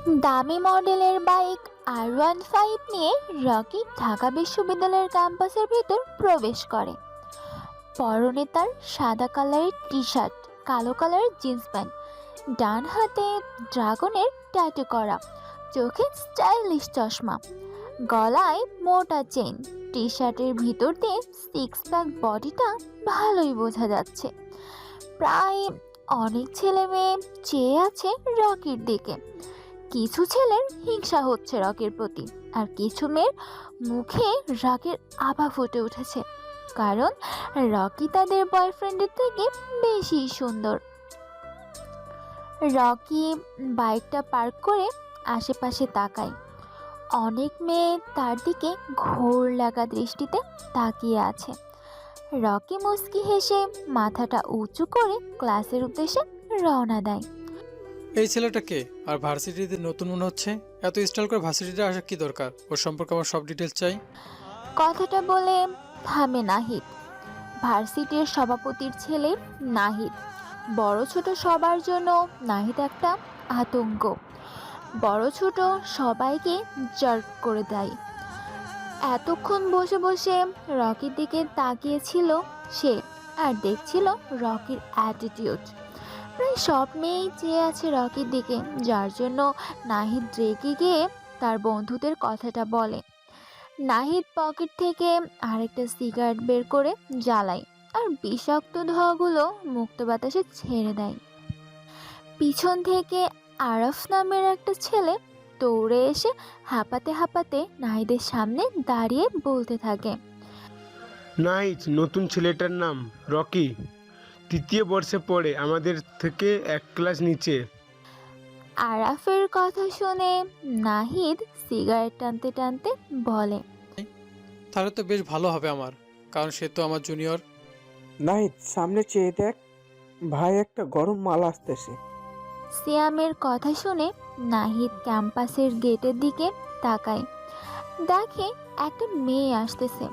দামি মডেলের bike R15 নিয়ে রকি ঢাকা বিশ্ববিদ্যালয়ের ক্যাম্পাসের ভিতর প্রবেশ করে। পরনে তার সাদা কালারের টি শার্ট, কালো কালারের জিন্স প্যান্ট, ডান হাতে ড্রাগনের ট্যাটু করা, চোখে স্টাইলিশ চশমা, গলায় মোটা চেন। টি শার্টের ভিতর দিয়ে সিক্স প্যাক বডিটা ভালোই বোঝা যাচ্ছে। প্রায় অনেক ছেলে মেয়ে চেয়ে আছে রকির দিকে। কিছু ছেলের হিংসা হচ্ছে রকির প্রতি, আর কিছু মেয়ের মুখে রাগের আভা ফুটে উঠেছে, কারণ রকি তাদের বয়ফ্রেন্ডের থেকে বেশি সুন্দর। রকি বাইকটা পার্ক করে আশেপাশে তাকায়। অনেক মেয়ে তার দিকে ঘোর লাগা দৃষ্টিতে তাকিয়ে আছে। রকি মুচকি হেসে মাথাটা উঁচু করে ক্লাসের উদ্দেশ্যে রওনা দেয়। এই ছেলেটা কে? আর ভার্সিটিতে নতুন মনে হচ্ছে। এত স্টাইল করে ভার্সিটিতে আসা কি দরকার? ওর সম্পর্কে আমার সব ডিটেলস চাই। কথাটা বলে থামে নাহিদ। ভার্সিটির সভাপতির ছেলে নাহিদ। বড় ছোট সবার জন্য নাহিদ একটা আতঙ্ক। বড় ছোট সবাইকে জার্ক করে দেয়। এতক্ষণ বসে বসে রকির দিকে তাকিয়েছিল সে, আর দেখছিল রকির অ্যাটিটিউড। প্রায় সব মেয়েই চেয়ে আছে রকির দিকে, যার জন্য নাহিদ রেগে গিয়ে তার বন্ধুদের কথাটা বলে। নাহিদ পকেট থেকে আরেকটা সিগারেট বের করে জ্বালায়, আর বিষাক্ত ধোঁয়াগুলো মুক্ত বাতাসে ছেড়ে দেয়। পিছন থেকে আরফ নামের একটা ছেলে দৌড়ে এসে হাঁপাতে হাঁপাতে নাহিদের সামনে দাঁড়িয়ে বলতে থাকে, নাইস, নতুন ছেলেটার নাম রকি, তৃতীয় বর্ষে পড়ে, আমাদের থেকে এক ক্লাস নিচে। আরাফের কথা শুনে নাহিদ সিগারেট টানতে টানতে বলে, তাহলে তো বেশ ভালো হবে আমার, কারণ সে তো আমার জুনিয়র। নাহিদ, সামনে চেয়ে দেখ ভাই, একটা গরম মাল আসতেছে। সিয়ামের কথা শুনে নাহিদ ক্যাম্পাসের গেটের দিকে তাকায়। দেখে একটা মেয়ে আসতেছে।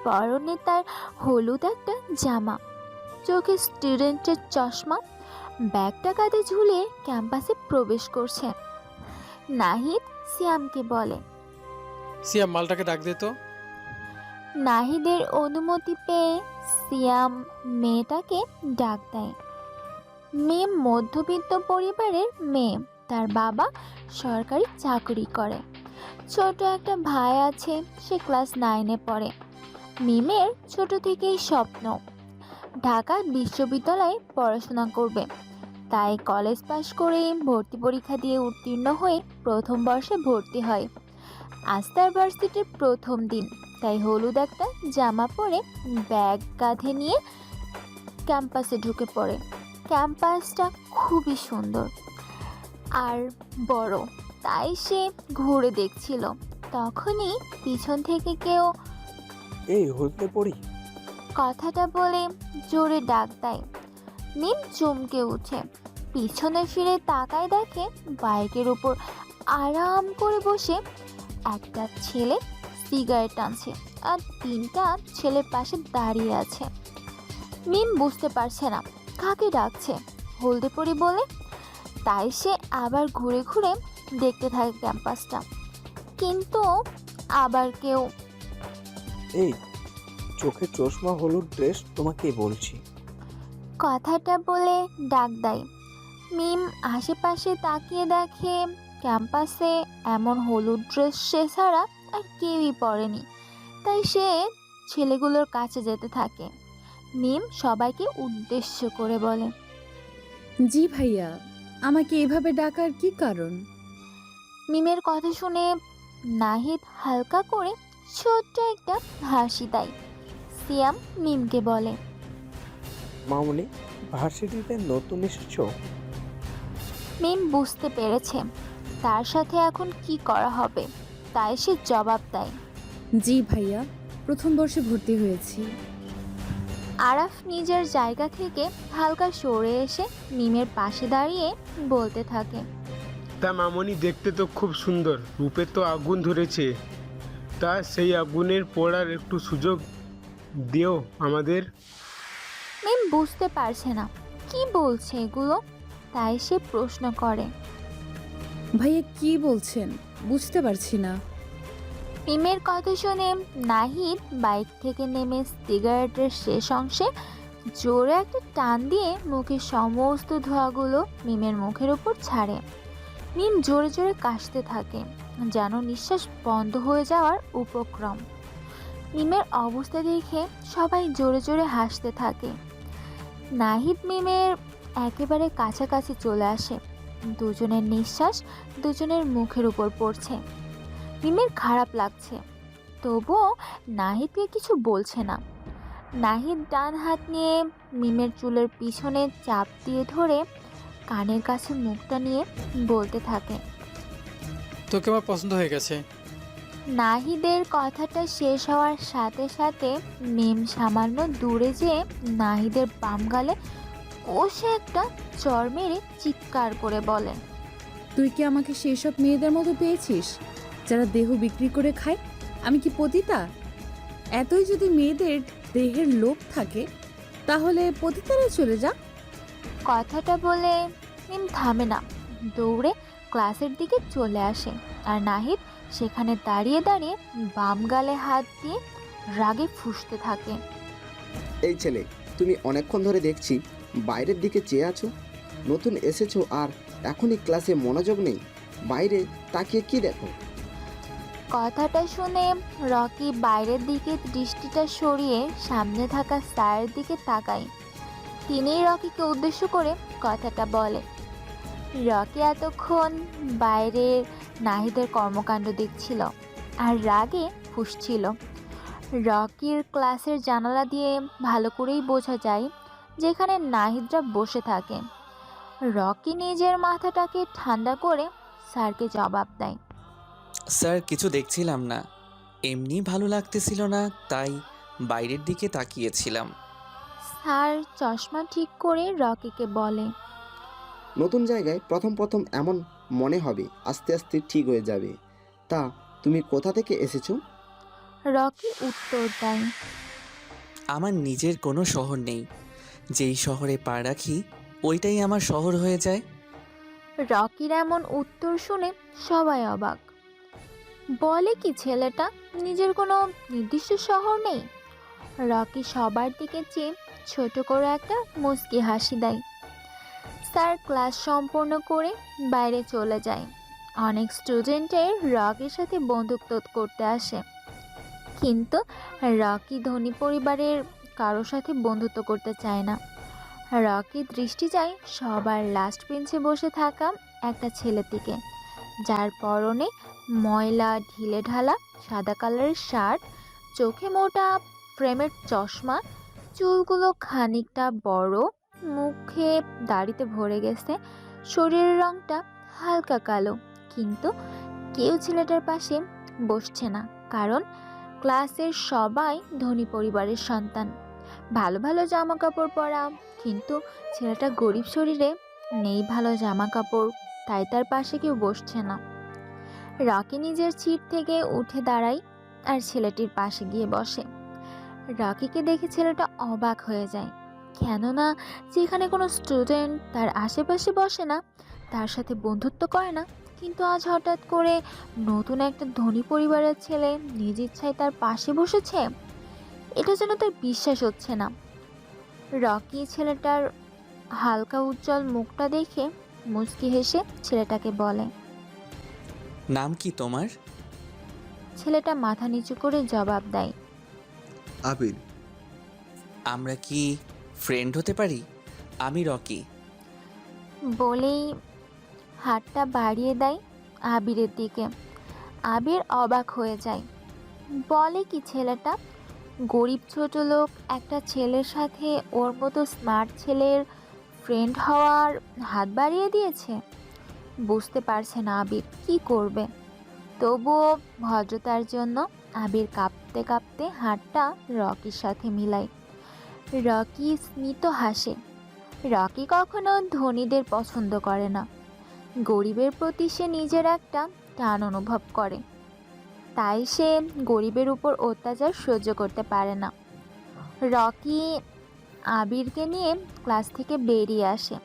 পরনে তার হলুদ একটা জামা, চোখে স্টুডেন্টের চশমা, ব্যাগটা কাঁধে ঝুলিয়ে ক্যাম্পাসে প্রবেশ করছে। নাহিদ সিয়ামকে বলে। সিয়াম, মালটাকে ডাক দে তো। নাহিদের অনুমতি পেয়ে সিয়াম মেয়েটাকে ডাক দেয়। মেয়ে মধ্যবিত্ত পরিবারের মেয়ে, তার বাবা সরকারি চাকরি করে। ছোট একটা ভাই আছে, সে ক্লাস 9-এ পড়ে। মিমের ছোট থেকেই স্বপ্ন ঢাকা বিশ্ববিদ্যালয়ে পড়াশোনা করবে, তাই কলেজ পাশ করে ভর্তি পরীক্ষা দিয়ে উত্তীর্ণ হয়ে প্রথম বর্ষে ভর্তি হয়। আস্তার ভার্সিটির প্রথম দিন, তাই হলুদ একটা জামা পরে ব্যাগ কাঁধে নিয়ে ক্যাম্পাসে ঢুকে পড়ে। ক্যাম্পাসটা খুবই সুন্দর আর বড়, তাই সে ঘুরে দেখছিল। তখনই পিছন থেকে কেউ এই হলতে পড়ি। কথাটা বলে জোরে ডাক দেয়। মিম চমকে উঠে পিছনে ফিরে তাকায়, দেখে বাইকের উপর আরাম করে বসে একটা ছেলে সিগারেট টানছে, আর 3টা ছেলের পাশে দাঁড়িয়ে আছে। মিম বুঝতে পারছে না কাকে ডাকছে, হলদে পরি বলে। তাই সে আবার ঘুরে ঘুরে দেখতে থাকে ক্যাম্পাসটা, কিন্তু আবার কেউ এই চোখে চশমা, হলুদ ড্রেস, তোমাকেই বলছি। কথাটা বলে ডাক দেয়। মিম আশেপাশে তাকিয়ে দেখে ক্যাম্পাসে এমন হলুদ ড্রেস সে ছাড়া আর কেউই পরেনি, তাই সে ছেলেগুলোর কাছে যেতে থাকে। মিম সবাইকে উদ্দেশ্য করে বলে, জি ভাইয়া, আমাকে এভাবে ডাকার কি কারণ? মিমের কথা শুনে নাহিদ হালকা করে ছোট্ট একটা হাসি দেয়। সিয়াম মিমকে বলে, মামনি, ভার্সিটিতে নতুন এসেছো? মিম বুঝতে পেরেছে তার সাথে এখন কি করা হবে, তাই সে জবাব দেয়, জি ভাইয়া, প্রথম বর্ষে ভর্তি হয়েছি। আরাফ নিজের জায়গা থেকে হালকা সরে এসে মিমের পাশে দাঁড়িয়ে বলতে থাকে, তা মামনি, দেখতে তো খুব সুন্দর, রূপে তো আগুন ধরেছে। তা সেই আগুনের পড়ার একটু সুযোগ দিও আমাদের। মিম বুঝতে পারছে না কি বলছে এগুলো, তাই সে প্রশ্ন করে, ভাইয়া কি বলছেন বুঝতে পারছি না। মিমের কথা শুনে নাহিদ বাইক থেকে নেমে সিগারেটের শেষ অংশে জোরে একটা টান দিয়ে মুখের সমস্ত ধোঁয়াগুলো মিমের মুখের উপর ছাড়ে। মিম জোরে জোরে কাশতে থাকে, যেন নিঃশ্বাস বন্ধ হয়ে যাওয়ার উপক্রম। মিমের অবস্থা দেখে সবাই জোরে জোরে হাসতে থাকে। নাহিদ মিমের একেবারে কাছাকাছি চলে আসে। দুজনের নিঃশ্বাস দুজনের মুখের উপর পড়ছে। মিমের খারাপ লাগছে, তবুও নাহিদকে কিছু বলছে না। নাহিদ ডান হাত নিয়ে মিমের চুলের পিছনে চাপ দিয়ে ধরে কানের কাছে মুখটা নিয়ে বলতে থাকে। তোকে আমার পছন্দ হয়ে গেছে। নাহিদের কথাটা শেষ হওয়ার সাথে সাথে মিম সামান্য দূরে যেয়ে নাহিদের বাম গালে কষে একটা চর মেরে চিৎকার করে বলে, তুই কি আমাকে সেই সব মেয়েদের মতো পেয়েছিস যারা দেহ বিক্রি করে খায়? আমি কি পতিতা? এতই যদি মেয়েদের দেহের লোভ থাকে তাহলে পতিতারা চলে যা। কথাটা বলে মিম থামে না, দৌড়ে ক্লাসের দিকে চলে আসে। আর নাহিদ সেখানে দাঁড়িয়ে দাঁড়িয়ে বাম গালে হাত দিয়ে রাগে ফুঁসতে থাকে। এই ছেলে, তুমি অনেকক্ষণ ধরে দেখছি বাইরের দিকে চেয়ে আছো। নতুন এসেছো আর এখনই ক্লাসে মনোযোগ নেই। বাইরে তাকিয়ে কি দেখো? কথাটা শুনে রকি বাইরের দিকে দৃষ্টিটা সরিয়ে সামনে থাকা স্যারের দিকে তাকায়। তিনিই রকিকে উদ্দেশ্য করে কথাটা বলে। রকি এতক্ষণ বাইরের নাহিদের কর্মকাণ্ড দেখছিল আর রাগে ফুঁসছিল। রকির ক্লাসের জানালা দিয়ে ভালো করেই বোঝা যায় যেখানে নাহিদরা বসে থাকে। রকি নিজের মাথাটাকে ঠান্ডা করে স্যারকে জবাব দেয়। স্যার, কিছু দেখছিলাম না, এমনি ভালো লাগতেছিল না, তাই বাইরের দিকে তাকিয়েছিলাম। স্যার চশমা ঠিক করে রকিকে বলে, নতুন জায়গায় প্রথম প্রথম এমন মনে হবে, আস্তে আস্তে ঠিক হয়ে যাবে। তা তুমি কোথা থেকে এসেছো? রকি উত্তর দেয়, আমার নিজের কোনো শহর নেই, যেই শহরে পা রাখি ওইটাই আমার শহর হয়ে যায়। রকির এমন উত্তর শুনে সবাই অবাক। বলে কি ছেলেটা, নিজের কোনো নির্দিষ্ট শহর নেই? রকি সবার দিকে চেয়ে ছোট করে একটা মুচকি হাসি দেয়। স্যার ক্লাস সম্পূর্ণ করে বাইরে চলে যায়। অনেক স্টুডেন্টের রকির সাথে বন্ধুত্ব করতে আসে, কিন্তু রকি ধনী পরিবারের কারোর সাথে বন্ধুত্ব করতে চায় না। রকির দৃষ্টি যায় সবার লাস্ট বেঞ্চে বসে থাকা একটা ছেলের দিকে, যার পরনে ময়লা ঢিলে ঢালা সাদা কালারের শার্ট, চোখে মোটা ফ্রেমের চশমা, চুলগুলো খানিকটা বড়, মুখে দাড়িতে ভরে গেছে, শরীরের রংটা হালকা কালো। কিন্তু কেউ ছেলেটার পাশে বসছে না, কারণ ক্লাসের সবাই ধনী পরিবারের সন্তান, ভালো ভালো জামা কাপড় পরা। কিন্তু ছেলেটা গরিব, শরীরে নেই ভালো জামা কাপড়, তাই তার পাশে কেউ বসছে না। রকি নিজের সিট থেকে উঠে দাঁড়ায় আর ছেলেটির পাশে গিয়ে বসে। রকিকে দেখে ছেলেটা অবাক হয়ে যায়, কেননা যেখানে কোনো স্টুডেন্ট তার আশেপাশে বসে না, তার সাথে বন্ধুত্ব করে না, কিন্তু আজ হঠাৎ করে নতুন একটা ধনী পরিবারের ছেলে নিজ ইচ্ছায় তার পাশে বসেছে। এটা যেন তার বিশ্বাস হচ্ছে না। রকি ছেলেটার হালকা উজ্জ্বল মুখটা দেখে মুচকি হেসে ছেলেটাকে বলে, নাম কি তোমার? ছেলেটা মাথা নিচু করে জবাব দেয়, আবির। আমরা কি ফ্রেন্ড হতে পারি? আমি রকি। বলেই হাতটা বাড়িয়ে দেয় আবিরের দিকে। আবির অবাক হয়ে যায়। বলে কি ছেলেটা, গরিব ছোট লোক একটা ছেলের সাথে ওর মতো স্মার্ট ছেলের ফ্রেন্ড হওয়ার হাত বাড়িয়ে দিয়েছে। বুঝতে পারছে না আবির কি করবে, তবুও ভদ্রতার জন্য আবির কাঁপতে কাঁপতে হাতটা রকির সাথে মিলায়। রকি স্মিত হাসে। রকি কখনো ধনীদের পছন্দ করে না, গরিবের প্রতি সে নিজের একটা টান অনুভব করে, তাই সে গরিবের উপর অত্যাচার সহ্য করতে পারে না। রকি আবিরকে নিয়ে ক্লাস থেকে বেরিয়ে আসে।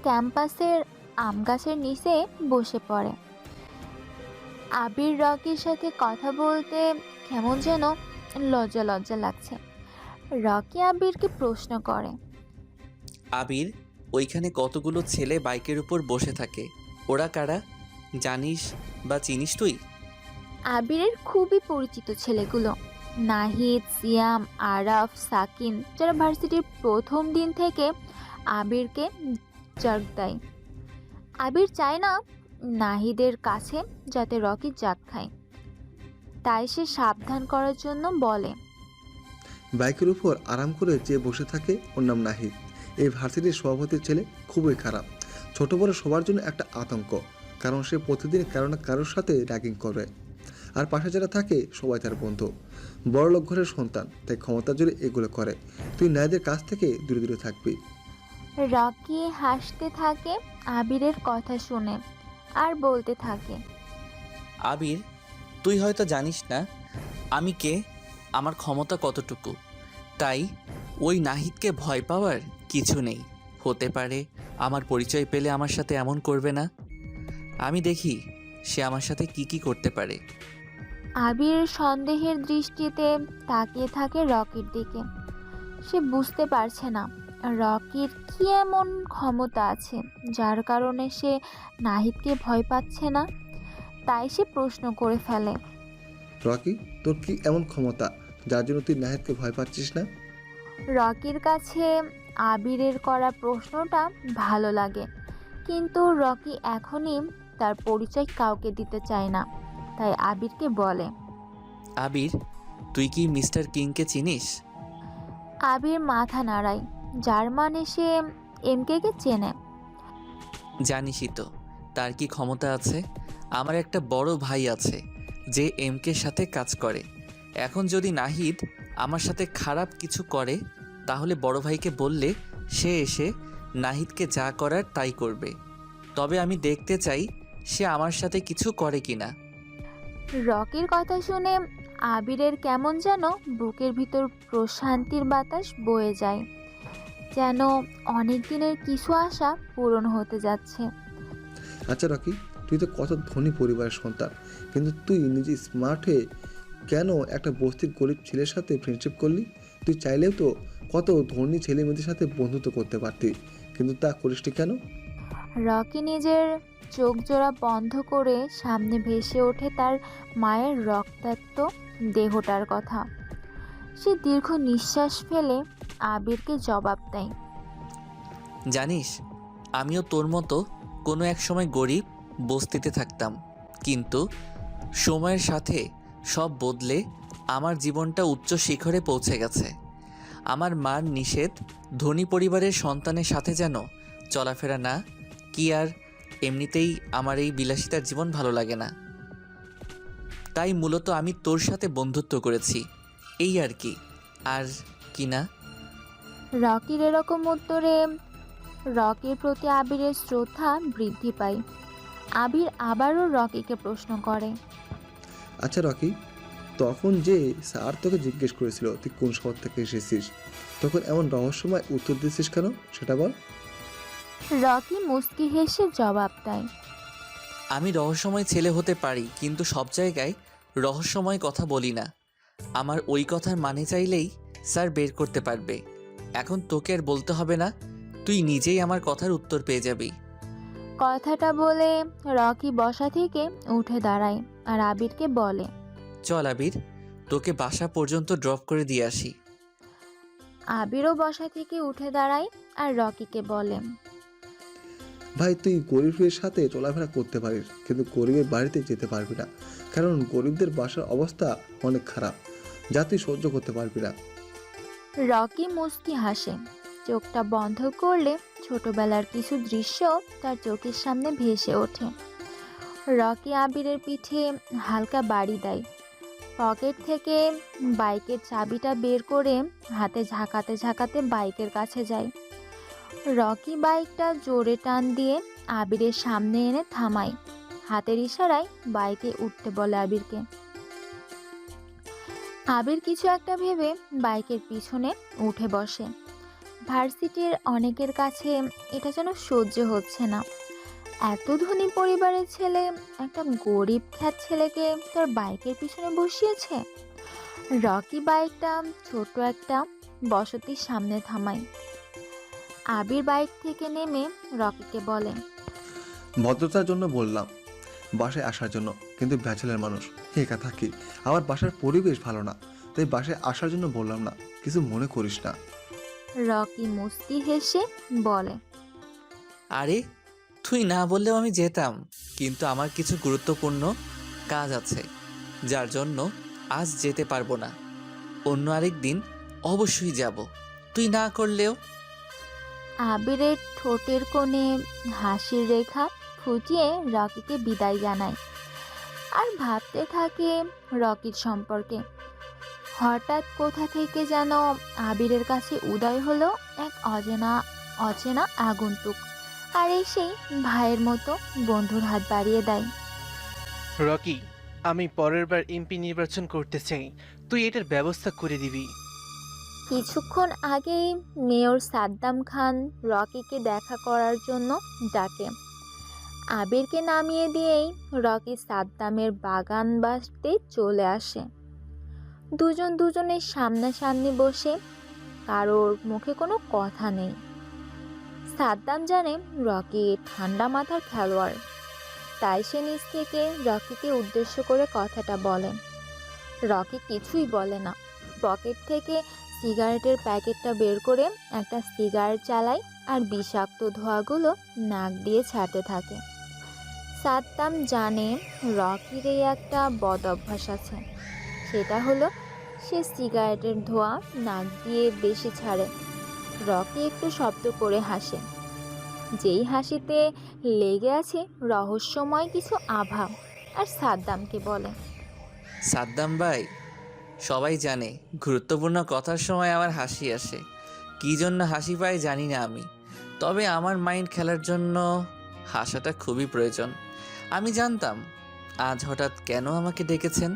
ক্যাম্পাসের আম গাছের নিচে বসে পড়ে। আবির রকির সাথে কথা বলতে কেমন যেন লজ্জা লজ্জা লাগছে। রকি আবিরকে প্রশ্ন করে। আবির, ওইখানে কতগুলো ছেলে বাইকের উপর বসে থাকে, ওরা কারা? জানিস বা চিনিস তুই? আবিরের খুবই পরিচিত ছেলেগুলো, নাহিদ, সিয়াম, আরাফ, সাকিন, যারা ভার্সিটির প্রথম দিন থেকে আবিরকে জাগ দেয়। আবির চায় না নাহিদের কাছে যাতে রকি জাগ খায়, তাই সে সাবধান করার জন্য বলে। বাইকের উপর আরাম করে যে বসে থাকে ওর নাম নাহিদ। এই ভার্সিটির সভাপতির ছেলে খুবই খারাপ, ছোট বড় সবার জন্য একটা আতঙ্ক, কারণ সে প্রতিদিন কারো না কারোর সাথে র্যাগিং করে। আর পাশে যারা থাকে সবাই তার বন্ধু, বড়লোক ঘরের সন্তান, তাই ক্ষমতার জোরে এগুলো করে। তুই নাহিদের কাছ থেকে দূরে দূরে থাকবি। রকি হাসতে থাকে আবিরের কথা শুনে আর বলতে থাকে। আবির, তুই হয়তো জানিস না আমি কে, আমার ক্ষমতা কতটুকু, তাই ওই নাহিদকে ভয় পাওয়ার কিছু নেই। হতে পারে আমার পরিচয় পেলে আমার সাথে এমন করবে না। আমি দেখি সে আমার সাথে কি করতে পারে। আবির সন্দেহের দৃষ্টিতে তাকিয়ে থাকে রকির দিকে। সে বুঝতে পারছে না রকির কি এমন ক্ষমতা আছে যার কারণে সে নাহিদকে ভয় পাচ্ছে না। তাই সে প্রশ্ন করে ফেলে। রকি, তোর কি এমন ক্ষমতা যার জন্য তুই নাহিদকে ভয় পাচ্ছিস না? রকির কাছে আবিরের করা প্রশ্নটা ভালো লাগে, কিন্তু রকি এখনই তার পরিচয় কাউকে দিতে চায় না, তাই আবিরকে বলে। আবির, তুই কি মিস্টার কিংকে চিনিস? আবির মাথা নাড়ায়, যার মানে সে এমকেকে চেনে। জানিসই তো তার কি ক্ষমতা আছে। আমার একটা বড় ভাই আছে যে এমকের সাথে কাজ করে। এখন যদি নাহিদ আমার সাথে খারাপ কিছু করে, তাহলে বড় ভাইকে বললে সে এসে নাহিদকে যা করার তাই করবে। তবে আমি দেখতে চাই সে আমার সাথে কিছু করে কিনা। রকির কথা শুনে আবিরের কেমন যেন বুকের ভিতর প্রশান্তির বাতাস বয়ে যায়, যেন অনেক দিনের কিছু আশা পূরণ হতে যাচ্ছে। আচ্ছা রকি, তুই তো কত ধনী পরিবারের সন্তান, কিন্তু তুই নিজে স্মার্ট হয়ে কেন একটা বস্তির গরিব ছেলের সাথে ফ্রেন্ডশিপ করলি? তুই চাইলেও তো কত ধনী ছেলে মেয়েদের সাথে বন্ধুত্ব করতে পারতি, কিন্তু তা করিসটি কেন? রকি নিজের চোখ জোড়া বন্ধ করে সামনে ভেসে ওঠে তার মায়ের রক্তাক্ত দেহটার কথা। সে দীর্ঘ নিঃশ্বাস ফেলে আবিরকে জবাব দেয়। জানিস, আমিও তোর মতো কোনো এক সময় গরিব বস্তিতে থাকতাম, কিন্তু সময়ের সাথে সব বদলে আমার জীবনটা উচ্চ শিখরে পৌঁছে গেছে। আমার মার নিষেধ ধনী পরিবারের সন্তানের সাথে যেন চলাফেরা না, কি আর এমনিতেই আমার এই বিলাসিতার জীবন ভালো লাগে না। তাই মূলত আমি তোর সাথে বন্ধুত্ব করেছি, এই আর কি, আর কি না। রকির এরকম উত্তরে রকির প্রতি আবিরের শ্রদ্ধা বৃদ্ধি পায়। আবির আবারও রকিকে প্রশ্ন করে। আচ্ছা রকি, তখন যে স্যার তোকে জিজ্ঞেস করেছিল তুই কোন শহর থেকে এসেছিস, তখন এমন রহস্যময় উত্তর দিচ্ছিস কেন, সেটা বল। রকি মুচকি হেসে জবাব দেয়। আমি রহস্যময় ছেলে হতে পারি, কিন্তু সব জায়গায় রহস্যময় কথা বলি না। আমার ওই কথার মানে চাইলেই স্যার বের করতে পারবে। এখন তোকে আর বলতে হবে না, তুই নিজেই আমার কথার উত্তর পেয়ে যাবি। কথাটা বলে রকি বসা থেকে উঠে দাঁড়ায় আর আবিরকে বলে। চল আবির, তোকে বাসা পর্যন্ত ড্রপ করে দিয়ে আসি। আবিরও বসা থেকে উঠে দাঁড়ায় আর রকিকে বলে। ভাই, তুই গরিবের সাথে চলাফেরা করতে পারিস, কিন্তু গরিবের বাড়িতে যেতে পারবি না, কারণ গরিবদের বাসার অবস্থা অনেক খারাপ, যা তুই সহ্য করতে পারবি না। রকি মুচকি হাসে। চোখটা বন্ধ করলে ছোটবেলার কিছু দৃশ্য তার চোখের সামনে ভেসে ওঠে। রকি আবিরের পিঠে হালকা বাড়ি দেয়, পকেট থেকে বাইকের চাবিটা বের করে হাতে ঝাঁকাতে ঝাঁকাতে বাইকের কাছে যায়। রকি বাইকটা জোরে টান দিয়ে আবিরের সামনে এনে থামায়, হাতের ইশারায় বাইকে উঠতে বলে আবিরকে। আবির কিছু একটা ভেবে বাইকের পিছনে উঠে বসে। ভার্সিটির অনেকের কাছে এটা যেন সহ্য হচ্ছে না। এত ধনী পরিবারের ছেলে একটা গরিব খ্যাত ছেলেকে তার বাইকের পিছনে বসিয়েছে। রকি বাইকটা ছোট একটা বসতির সামনে থামায়। আবির বাইক থেকে নেমে রকিকে বলে, ভদ্রতার জন্য বললাম বাসায় আসার জন্য, কিন্তু ব্যাচেলার মানুষ একা থাকি, আমার বাসার পরিবেশ ভালো না, তাই বাসায় আসার জন্য বললাম না, কিছু মনে করিস না। রকি মুস্কি হেসে বলে, আরে তুই না বললেও আমি যেতাম, কিন্তু আমার কিছু গুরুত্বপূর্ণ কাজ আছে যার জন্য আজ যেতে পারবো না। অন্য আরেক দিন অবশ্যই যাব, তুই না করলেও। আবিরের ঠোঁটের কোণে হাসির রেখা ফুটিয়ে রকিকে বিদায় জানায় আর ভাবতে থাকে রকির সম্পর্কে। হঠাৎ কোথা থেকে যেন আবিরের কাছে উদয় হলো এক অচেনা আগন্তুক, আর এসেই ভাইয়ের মতো বন্ধুর হাত বাড়িয়ে দেয়। রকি, আমি পরের বার এমপি নির্বাচন করতে চাই, তুই এটার ব্যবস্থা করে দিবি। কিছুক্ষণ আগেই মেয়র সাদ্দাম খান রকিকে দেখা করার জন্য ডাকে। আবিরকে নামিয়ে দিয়েই রকি সাদ্দামের বাগান বাসতে চলে আসে। দুজন দুজনের সামনাসামনি বসে, কারোর মুখে কোনো কথা নেই। সাদ্দাম জানে রকি ঠান্ডা মাথার খেলোয়াড়, তাই সে নিজ থেকে রকিকে উদ্দেশ্য করে কথাটা বলে। রকি কিছুই বলে না, পকেট থেকে সিগারেটের প্যাকেটটা বের করে একটা সিগারেট চালায় আর বিষাক্ত ধোঁয়াগুলো নাক দিয়ে ছাড়তে থাকে। সাদ্দাম জানে রকির এই একটা বদ অভ্যাস আছে, সেটা হলো সে সিগারেটের ধোঁয়া নাক দিয়ে বেশি ছাড়ে। রকি একটু শব্দ করে হাসে, যেই হাসিতে লেগে আছে রহস্যময় কিছু আভা, আর সাদ্দামকে বলে, সাদ্দাম ভাই, সবাই জানে গুরুত্বপূর্ণ কথার সময় আমার হাসি আসে। কী জন্য হাসি পাই জানি না আমি, তবে আমার মাইন্ড খেলার জন্য হাসাটা খুবই প্রয়োজন। আমি জানতাম আজ হঠাৎ কেন আমাকে ডেকেছেন,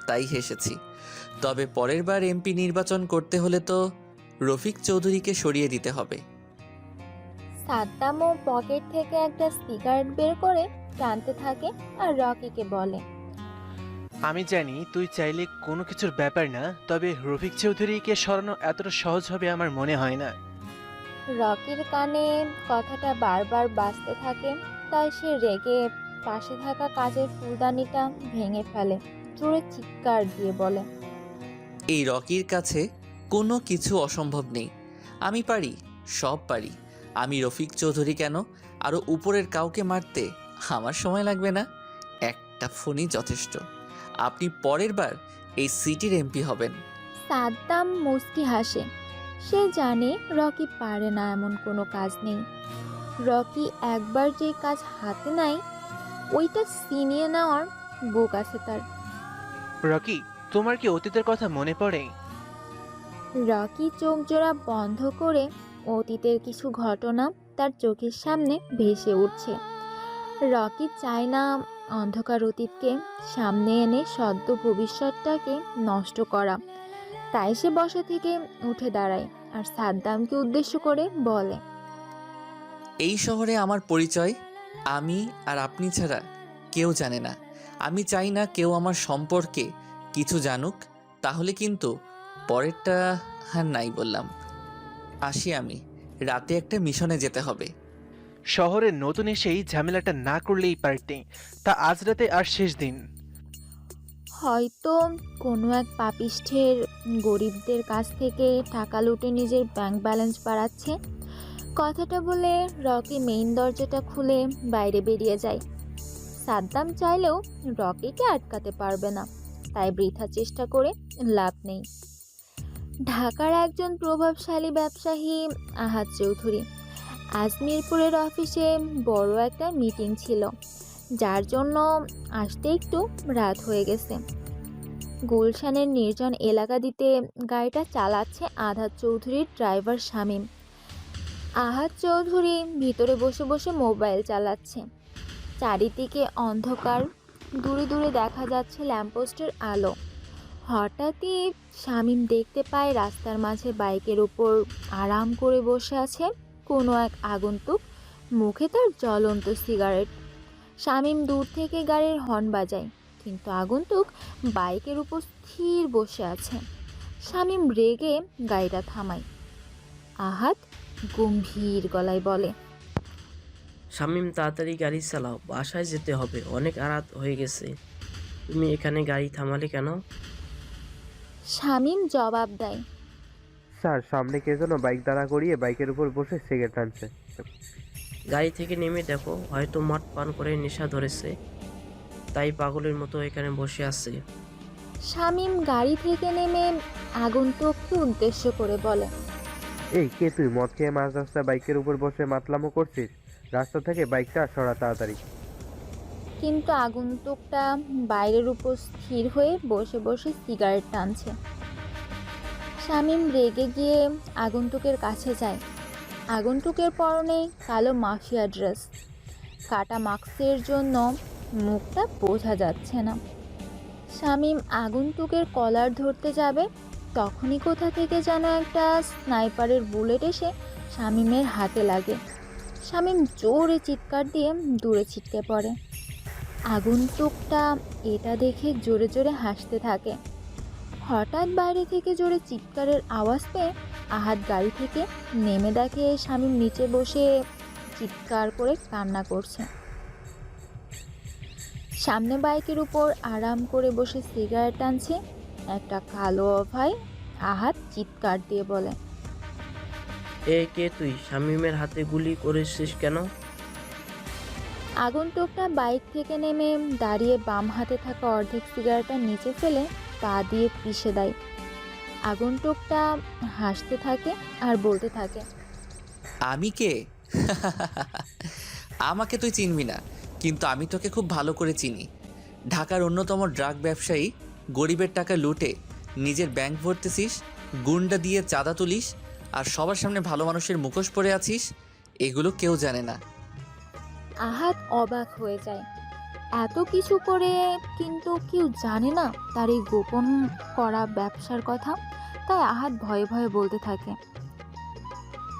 তাই হেসেছি। তবে পরের বার এমপি নির্বাচন করতে হলে তো রফিক চৌধুরীকে সরিয়ে দিতে হবে। সাদ্দামও পকেট থেকে একটা সিগারেট বের করে টানতে থাকে আর রকিকে বলে, আমি জানি তুই চাইলে কোনো কিছুর ব্যাপার না, তবে রফিক চৌধুরীকে সরানো এতটা সহজ হবে আমার মনে হয় না। রকির কানে কথাটা বারবার বাজতে থাকে, তাই সে রেগে পাশে থাকা কাচের ফুলদানিটা ভেঙে ফেলে, জোরে চিৎকার দিয়ে বলে, এই রকির কাছে কোনো কিছু অসম্ভব নেই, আমি পারি, সব পারি। আমি রফিক চৌধুরী কেন আরও উপরের কাউকে মারতে আমার সময় লাগবে না, একটা ফোনই যথেষ্ট। আপনি পরের বার এই সিটির এমপি হবেন। সাদ্দাম মুস্কি হাসে, সে জানে রকি পারে না এমন কোনো কাজ নেই। রকি একবার যে কাজ হাতে নেয় ওইটা ছিনিয়ে নেওয়ার বুক আছে তার। রকি, তোমার কি অতীতের কথা মনে পড়ে? রকি চোখ জোড়া বন্ধ করে অতীতের কিছু ঘটনা তার চোখের সামনে ভেসে উঠছে। রকি চায় না অন্ধকার অতীতকে সামনে এনে সদ্য ভবিষ্যৎটাকে নষ্ট করা, তাই সে বসা থেকে উঠে দাঁড়ায় আর সাদ্দামকে উদ্দেশ্য করে বলে, এই শহরে আমার পরিচয় আমি আর আপনি ছাড়া কেউ জানে না। আমি চাই না কেউ আমার সম্পর্কে কিছু জানুক, তাহলে কিন্তু পরেরটা আর নাই বললাম। আসি আমি, রাতে একটা মিশনে যেতে হবে। শহরে নতুন এসেই ঝামেলাটা না করলেই পারতে, তা আজ রাতে আর শেষ দিন। হয়তো কোনো এক পাপিষ্ঠের গরিবদের কাছ থেকে টাকা লুটে নিজের ব্যাংক ব্যালেন্স বাড়াচ্ছে। কথাটা বলে রকি মেইন দরজাটা খুলে বাইরে বেরিয়ে যায়। সাদ্দাম চাইলেও রকিকে আটকাতে পারবে না, তাই বৃথা চেষ্টা করে লাভ নেই। ঢাকার একজন প্রভাবশালী ব্যবসায়ী আহাদ চৌধুরী আজমিরপুরের অফিসে বড় একটা মিটিং ছিল, যার জন্য আসতে একটু রাত হয়ে গেছে। গুলশানের নির্জন এলাকা দিতে গাড়িটা চালাচ্ছে আহাদ চৌধুরীর ড্রাইভার শামীম। আহাদ চৌধুরী ভিতরে বসে বসে মোবাইল চালাচ্ছে। চারিদিকে অন্ধকার, দূরে দূরে দেখা যাচ্ছে ল্যাম্পপোস্টের আলো। হঠাৎই শামীম দেখতে পায় রাস্তার মাঝে বাইকের উপর আরাম করে বসে আছে কোনো এক আগন্তুক মুখে তার জ্বলন্ত সিগারেট। শামীম দূর থেকে গাড়ির হর্ন বাজায়, কিন্তু আগন্তুক বাইকের উপর স্থির বসে আছে। শামীম রেগে গাড়িটা থামায়। আহাদ গম্ভীর গলায় বলে, শামীম, তাড়াতাড়ি গাড়ি চালাও, বাসায় যেতে হবে, অনেক রাত হয়ে গেছে। তুমি এখানে গাড়ি থামালে কেন? শামীম জবাব দেয়, স্যার, সামনে কে যেন বাইক দাঁড়া করিয়ে বাইকের উপর বসে সিগারেট টানছে। গাড়ি থেকে নেমে দেখো, হয়তো মদ পান করে নেশা ধরেছে, তাই পাগলের মতো এখানে বসে আছে। শামীম গাড়ি থেকে নেমে আগন্তুককে উদ্দেশ্য করে বলে, এই কে তুই? মদ খেয়ে মাঝ রাস্তায় বাইকের উপর বসে মাতলামো করছিস? রাস্তা থেকে বাইকটা সরা তাড়াতাড়ি। কিন্তু আগন্তুকটা বাইরের উপর স্থির হয়ে বসে বসে সিগারেট টানছে। শামীম রেগে গিয়ে আগন্তুকের কাছে যায়। আগন্তুকের পরনে কালো মাফিয়া ড্রেস, কাটা মাস্কের জন্য মুখটা বোঝা যাচ্ছে না। শামীম আগন্তুকের কলার ধরতে যাবে, তখনই কোথা থেকে যেন একটা স্নাইপারের বুলেট এসে শামীমের হাতে লাগে। শামীম জোরে চিৎকার দিয়ে দূরে ছিটকে পড়ে। আগন্তুকটা এটা দেখে জোরে জোরে হাসতে থাকে। হঠাৎ বাইরে থেকে জোরে চিৎকারের আওয়াজ পেয়ে আহাদ গাড়ি থেকে নেমে দেখে শামীম নিচে বসে চিৎকার করে কান্না করছে। সামনে বাইকের উপর আরাম করে বসে সিগারেট টানছে একটা কালো অভাই। আহাদ চিৎকার দিয়ে বলে, এ কে তুই? শামীমের হাতে গুলি করেছিস কেন? আগন্তুকটা বাইক থেকে নেমে দাঁড়িয়ে বাম হাতে থাকা অর্ধেক সিগারেটটা নিচে ফেলে পা দিয়ে পিষে দেয়। আগন্তুকটা হাসতে থাকে আর বলতে থাকে, আমি কে? আমাকে তুই চিনবি না, কিন্তু আমি তোকে খুব ভালো করে চিনি। ঢাকার অন্যতম ড্রাগ ব্যবসায়ী, গরিবের টাকা লুটে নিজের ব্যাংক ভরতেছিস, গুন্ডা দিয়ে চাঁদা তুলিস, আর সবার সামনে ভালো মানুষের মুখোশ পরে আছিস। এগুলো কেউ জানে না। আহাদ অবাক হয়ে যায়। এত কিছু করে কিন্তু কেউ জানে না তার এই গোপন করা ব্যবসার কথা। তাই আহাদ ভয়ে ভয়ে বলতে থাকে,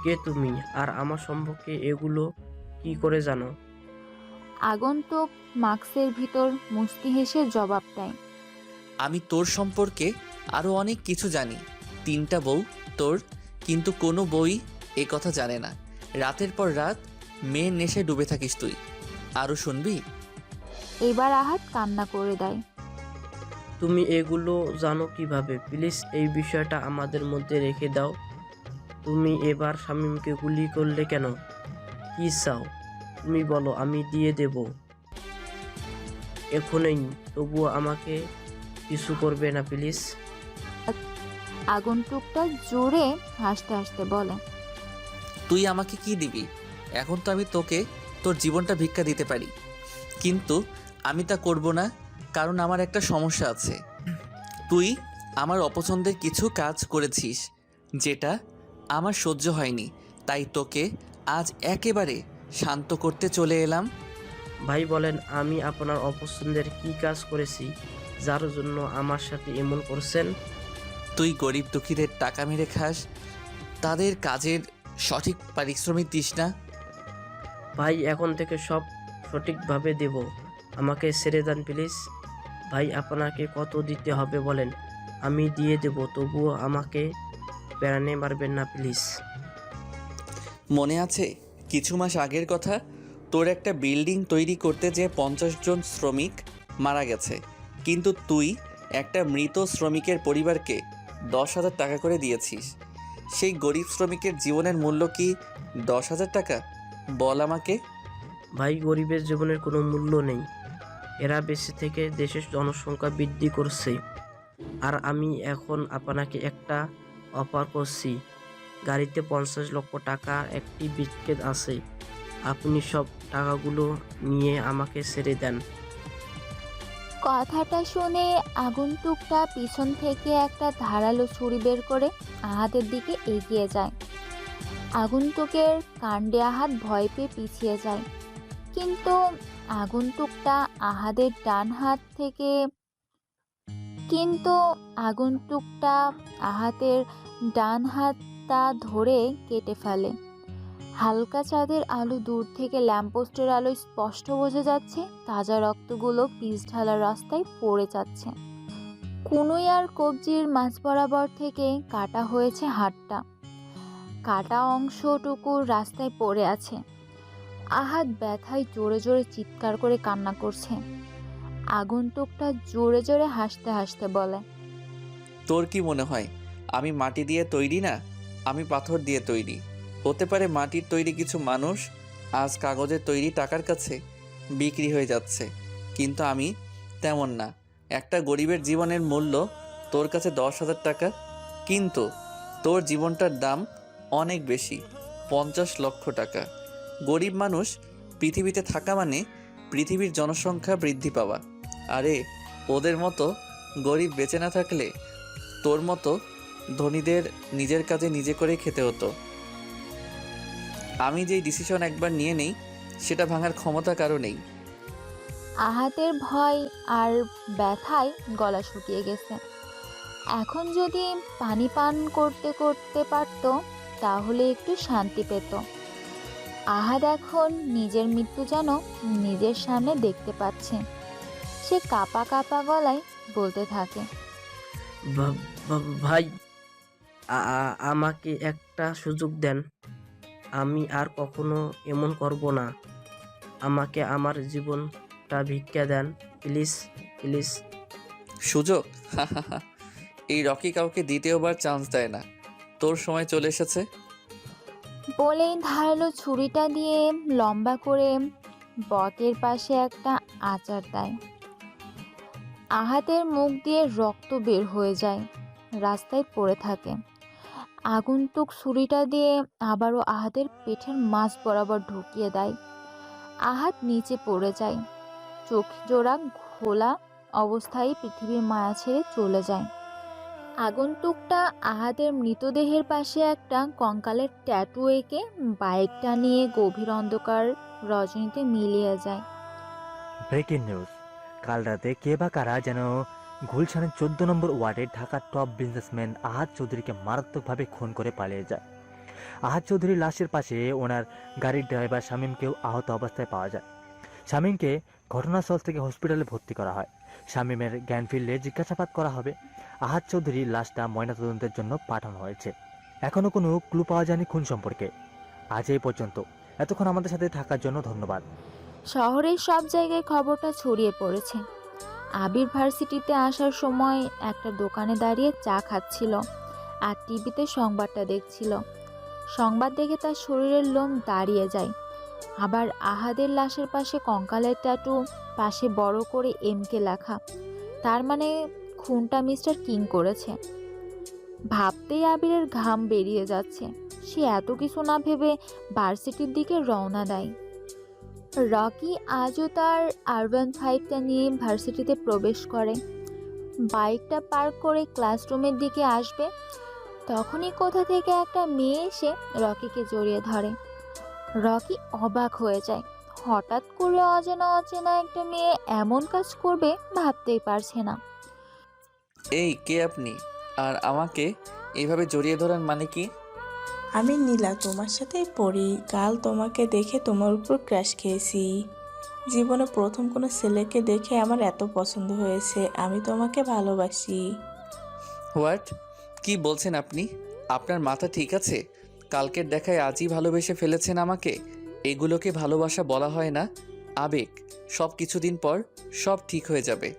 কে তুমি, আর আমার সম্পর্কে এগুলো কি করে জানো? আগন্তুক মাস্কের ভিতর মুচকি হেসে জবাব দেয়, আমি তোর সম্পর্কে আরও অনেক কিছু জানি। 3টা বউ তোর, কিন্তু কোনো বই এ কথা জানে না। রাতের পর রাত মেয়ের নেশে ডুবে থাকিস তুই। আরও শুনবি? এবার আহাদ কান্না করে দেয়। তুমি এগুলো জানো কিভাবে? প্লিজ এই বিষয়টা আমাদের মধ্যে রেখে দাও। তুমি এবার শামীমকে গুলি করলে কেন? কি চাও তুমি বলো, আমি দিয়ে দেব এখনই। তবুও আমাকে কিছু করবে না প্লিজ। আগন্তুকটা জোরে হাসতে হাসতে বলে, তুই আমাকে কি দিবি? এখন তো আমি তোকে তোর জীবনটা ভিক্ষা দিতে পারি, কিন্তু আমি তা করব না, কারণ আমার একটা সমস্যা আছে। তুই আমার অপছন্দের কিছু কাজ করেছিস যেটা আমার সহ্য হয়নি, তাই তোকে আজ একেবারে শান্ত করতে চলে এলাম। ভাই বলেন, আমি আপনার অপছন্দের কি কাজ করেছি যার জন্য আমার সাথে এমন করছেন? তুই গরিব দুঃখীদের টাকা মেরে খাস, তাদের কাজের সঠিক পারিশ্রমিক দিস না। ভাই এখন থেকে সব সঠিকভাবে দেব, আমাকে ছেড়ে দেন প্লিজ। ভাই আপনাকে কত দিতে হবে বলেন, আমি দিয়ে দেব, তবুও আমাকে প্যারানে মারবেন না প্লিজ। মনে আছে কিছু মাস আগের কথা? তোর একটা বিল্ডিং তৈরি করতে যে 50 জন শ্রমিক মারা গেছে, কিন্তু তুই একটা মৃত শ্রমিকের পরিবারকে 10,000 টাকা করে দিয়েছিস। সেই গরিব শ্রমিকের জীবনের মূল্য কি 10,000 টাকা? বল আমাকে। ভাই, গরিবের জীবনের কোনো মূল্য নেই। এরা বেঁচে থেকে দেশের জনসংখ্যা বৃদ্ধি করছে। আর আমি এখন আপনাকে একটা অফার করছি। গাড়িতে 50 লক্ষ টাকা একটি ব্রিফকেস আছে, আপনি সব টাকাগুলো নিয়ে আমাকে ছেড়ে দেন। কথাটা শুনে আগন্তুকটা পিছন থেকে একটা ধারালো ছুরি বের করে আহাদের দিকে এগিয়ে যায়। আগন্তুকের কাণ্ডে আহাদ ভয় পেয়ে পিছিয়ে যায়, কিন্তু আগন্তুকটা আহাদের ডান হাত থেকে আহাতের ডান হাতটা ধরে কেটে ফেলে। হালকা চাঁদের আলো দূর থেকে ল্যাম্পপোস্টের আলোয় স্পষ্ট বোঝা যাচ্ছে। তাজা রক্তগুলো পিচ ঢালা রাস্তায় পড়ে যাচ্ছে। কুনুই আর কবজির মাঝ বরাবর থেকে কাটা হয়েছে হাতটা। কাটা অংশটুকু রাস্তায় পড়ে আছে। আহাদ ব্যথায় জোরে জোরে চিৎকার করে কান্না করছে। আগন্তুকটা জোরে জোরে হাসতে হাসতে বলে, তোর কি মনে হয় আমি মাটি দিয়ে তৈরি না? আমি পাথর দিয়ে তৈরি। হতে পারে মাটির তৈরি কিছু মানুষ আজ কাগজের তৈরি টাকার কাছে বিক্রি হয়ে যাচ্ছে, কিন্তু আমি তেমন না। একটা গরিবের জীবনের মূল্য তোর কাছে 10,000 টাকা, কিন্তু তোর জীবনটার দাম অনেক বেশি, 50 লক্ষ টাকা। গরিব মানুষ পৃথিবীতে থাকা মানে পৃথিবীর জনসংখ্যা বৃদ্ধি পাওয়া। আরে ওদের মতো গরিব বেঁচে না থাকলে তোর মতো ধনীদের নিজের কাজে নিজে করে খেতে হতো। আমি যেই ডিসিশন একবার নিয়ে নেই সেটা ভাঙার ক্ষমতা কারো নেই। আহাতের ভয় আর ব্যথায় গলা শুকিয়ে গেছে। এখন যদি পানি পান করতে করতে পারত তাহলে একটু শান্তি পেত। আহাদ এখন নিজের মৃত্যু যেন নিজের সামনে দেখতে পাচ্ছে। সে কাঁপা কাঁপা গলায় বলতে থাকে, ভাই, আমাকে একটা সুযোগ দেন। আমি আর কখনো এমন করব না। আমাকে আমার জীবনটা ভিক্ষা দেন, প্লিজ প্লিজ। সুযোগ? এই রকি কাউকে দ্বিতীয়বার চান্স দেয় না। তোর সময় চলে এসেছে। বলেই ধারালো ছুরিটা দিয়ে লম্বা করে বকের পাশে একটা আচার দেয়। আহাতের মুখ দিয়ে রক্ত বের হয়ে যায়, রাস্তায় পড়ে থাকে। আগন্তুক ছুরিটা দিয়ে আবারও আহাতের পেটের মাঝ বরাবর ঢুকিয়ে দেয়। আহাত নিচে পড়ে যায়, চোখ জোড়া খোলা অবস্থায় পৃথিবীর মায়া ছেড়ে চলে যায়। আগন্তুকটা আহাদের মৃতদেহের পাশে একটা কঙ্কালের ট্যাটু এঁকে বাইকটা নিয়ে গভীর অন্ধকার রজনীতে মিলিয়ে যায়। ব্রেকিং নিউজ, কাল রাতে কে বা কারা যেন গুলশানের 14 নম্বর ওয়ার্ডের ঢাকার টপ বিজনেসম্যান আহাদ চৌধুরীকে মারাত্মকভাবে খুন করে পালিয়ে যায়। আহাদ চৌধুরীর লাশের পাশে ওনার গাড়ির ড্রাইভার শামীমকেও আহত অবস্থায় পাওয়া যায়। শামীমকে ঘটনাস্থল থেকে হসপিটালে ভর্তি করা হয়। শামীমের জ্ঞান ফিরলে জিজ্ঞাসাবাদ করা হবে। আহাদ চৌধুরীর লাশটা ময়নাতদন্তের জন্য পাঠানো হয়েছে। এখনও কোনো ক্লু পাওয়া যায়নি খুন সম্পর্কে। আজ এই পর্যন্ত। এতক্ষণ আমাদের সাথে থাকার জন্য ধন্যবাদ। শহরের সব জায়গায় খবরটা ছড়িয়ে পড়েছে। আবির ভার্সিটিতে আসার সময় একটা দোকানে দাঁড়িয়ে চা খাচ্ছিল আর টিভিতে সংবাদটা দেখছিল। সংবাদ দেখে তার শরীরের লোম দাঁড়িয়ে যায়। আবার আহাদের লাশের পাশে কঙ্কালের ট্যাটু, পাশে বড় করে এমকে লেখা। তার মানে খুনটা মিস্টার কিং করেছে। ভাবতেই আবিরের ঘাম বেরিয়ে যাচ্ছে। সে এত কিছু না ভেবে ভার্সিটির দিকে রওনা দেয়। রকি আজও তার R15টা নিয়ে ভার্সিটিতে প্রবেশ করে। বাইকটা পার্ক করে ক্লাসরুমের দিকে আসবে, তখনই কোথা থেকে একটা মেয়ে এসে রকিকে জড়িয়ে ধরে। রকি অবাক হয়ে যায়। হঠাৎ করে অজানা অচেনা একটা মেয়ে এমন কাজ করবে ভাবতেই পারছে না। এই কে আপনি? আর আমাকে এইভাবে জড়িয়ে ধরার মানে কি? আমি নীলা, তোমার সাথেই পড়ি। কাল তোমাকে দেখে তোমার উপর ক্র্যাশ খেয়েছি। জীবনে প্রথম কোনো ছেলেকে দেখে আমার এত পছন্দ হয়েছে। আমি তোমাকে ভালোবাসি। হোয়াট? কি বলছেন আপনি? আপনার মাথা ঠিক আছে? কালকের দেখায় আজই ভালোবেসে ফেলেছেন আমাকে? এগুলোকে ভালোবাসা বলা হয় না, আবেগ। সব কিছুদিন পর সব ঠিক হয়ে যাবে।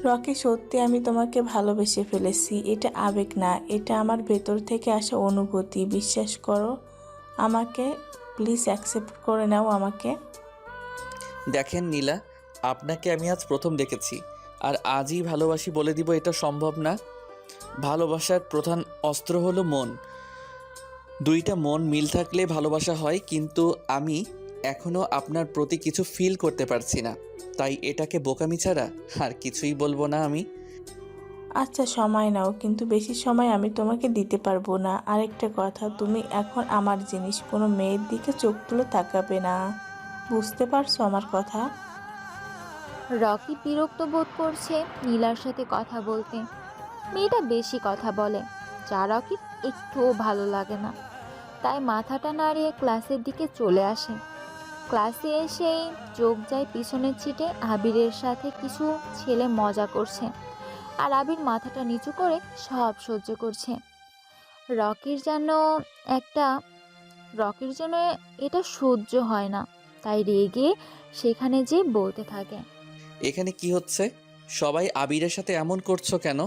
রকি, সত্যি আমি তোমাকে ভালোবেসে ফেলেছি। এটা আবেগ না, এটা আমার ভেতর থেকে আসা অনুভূতি। বিশ্বাস করো আমাকে, প্লিজ অ্যাকসেপ্ট করে নাও আমাকে। দেখেন নীলা, আপনাকে আমি আজ প্রথম দেখেছি, আর আজই ভালোবাসি বলে দিব এটা সম্ভব না। ভালোবাসার প্রধান অস্ত্র হলো মন। দুইটা মন মিল থাকলে ভালোবাসা হয়, কিন্তু আমি এখনও আপনার প্রতি কিছু ফিল করতে পারছি না, তাই এটাকে বোকামি ছাড়া আর কিছুই বলবো না আমি। আচ্ছা, সময় নাও, কিন্তু বেশি সময় আমি তোমাকে দিতে পারবো না। আরেকটা কথা, তুমি এখন আমার জিনিস। কোনো মেয়ের দিকে চোখ তুলে তাকাবে না, বুঝতে পারছো আমার কথা? রকি বিরক্ত বোধ করছে নীলার সাথে কথা বলতে। মেয়েটা বেশি কথা বলে, যা রকির একটুও ভালো লাগে না। তাই মাথাটা নাড়িয়ে ক্লাসের দিকে চলে আসে। ক্লাসে এসেই চোখ যায় পিছনের সিটে আবিরের সাথে কিছু ছেলে মজা করছে, আর আবির মাথাটা নিচু করে সব সহ্য করছে। রকির জন্য এটা সহ্য হয় না, তাই রেগে সেখানে যে বলতে থাকে, এখানে কি হচ্ছে? সবাই আবিরের সাথে এমন করছো কেন?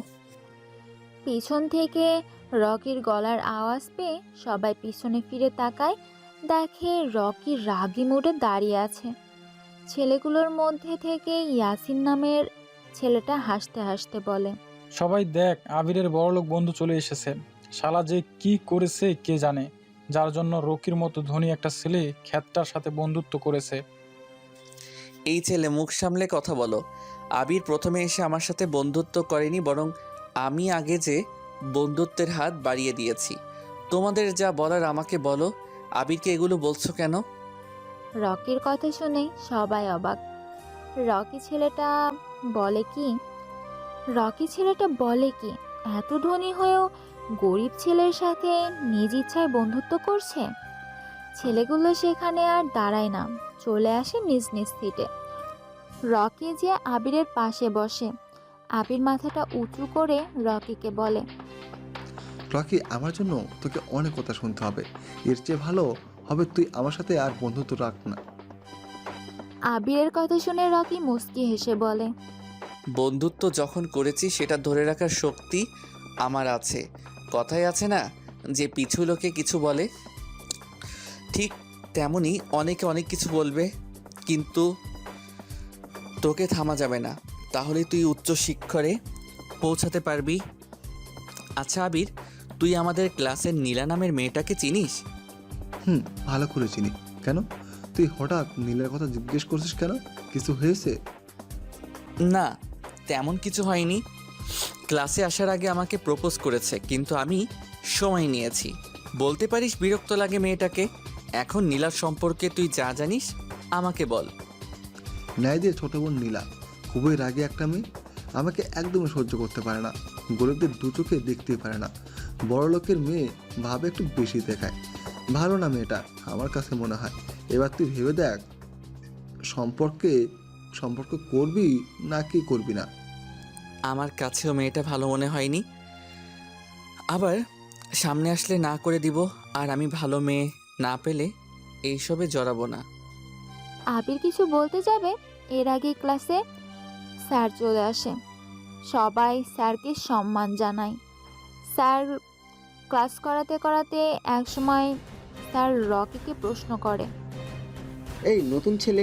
পিছন থেকে রকির গলার আওয়াজ পেয়ে সবাই পিছনে ফিরে তাকায়, দেখে রকি রাগী মুডে দাঁড়িয়ে আছে। ছেলেগুলোর মধ্যে থেকে ইয়াসিন নামের ছেলেটা হাসতে হাসতে বলে, সবাই দেখ, আবিরের বড়লোক বন্ধু চলে এসেছে। শালা যে কি করেছে কে জানে, যার জন্য রকির মতো ধনী একটা ছেলে খ্যাতটার সাথে বন্ধুত্ব করেছে। এই ছেলে, মুখ সামলে কথা বলো। আবির প্রথমে এসে আমার সাথে বন্ধুত্ব করেনি, বরং আমি আগে যে বন্ধুত্বের হাত বাড়িয়ে দিয়েছি। তোমাদের যা বলার আমাকে বলো। আবিরকে এগুলো বলছো কেন? রকির কথা শুনে সবাই অবাক। রকি ছেলেটা বলে কি এত ধনী হয়েও গরিব ছেলের সাথে নিজ ইচ্ছায় বন্ধুত্ব করছে? ছেলেগুলো সেখানে আর দাঁড়ায় না, চলে আসে নিজ নিজ সিটে। রকি যে আবিরের পাশে বসে। আবির মাথাটা উঁচু করে রকিকে বলে, রকি, আমার জন্য তোকে অনেক কথা শুনতে হবে। এর চেয়ে ভালো হবে তুই আমার সাথে আর বন্ধুত্ব রাখ না। আবিরের কথা শুনে রকি মুচকি হেসে বলে, বন্ধুত্ব যখন করেছি সেটা ধরে রাখার শক্তি আমার আছে। কথাই আছে না যে পিছু লোকে কিছু বলে, ঠিক তেমনি অনেকে অনেক কিছু বলবে, কিন্তু তোকে থামা যাবে না। তাহলে তুই উচ্চ শিক্ষরে পৌঁছাতে পারবি। আচ্ছা আবির, তুই আমাদের ক্লাসের নীলা নামের মেয়েটাকে চিনিস? ভালো করে চিনি। কেন, তুই হঠাৎ নীলের কথা জিজ্ঞেস করছিস কেন? কিছু হয়েছে? না, তেমন কিছু হয়নি। ক্লাসে আসার আগে আমাকে প্রপোজ করেছে, কিন্তু আমি সময় নিয়েছি। বলতে পারিস বিরক্ত লাগে মেয়েটাকে। এখন নীলার সম্পর্কে তুই যা জানিস আমাকে বল। ন্যায় দিয়ে ছোট বোন নীলা খুবই রাগী একটা মেয়ে। আমাকে একদমই সহ্য করতে পারে না। গরিবদের দু চোখে দেখতেই পারে না। বড় লোকের মেয়ে ভাবে একটু বেশি দেখায়। ভালো না মেয়েটা আমার কাছে মনে হয়। এবার তুই ভেবে দেখ, সম্পর্ক করবি নাকি করবি না। আমার কাছেও মেয়েটা ভালো মনে হয়নি। আবার সামনে আসলে না করে দিব, আর আমি ভালো মেয়ে না পেলে এইসবে জড়াবো না। আবির কিছু বলতে যাবে, এর আগে ক্লাসে স্যার চলে আসে। সবাই স্যারকে সম্মান জানায়। স্যার ক্লাস করাতে করাতে একসময় স্যার রকিকে প্রশ্ন করে, এই নতুন ছেলে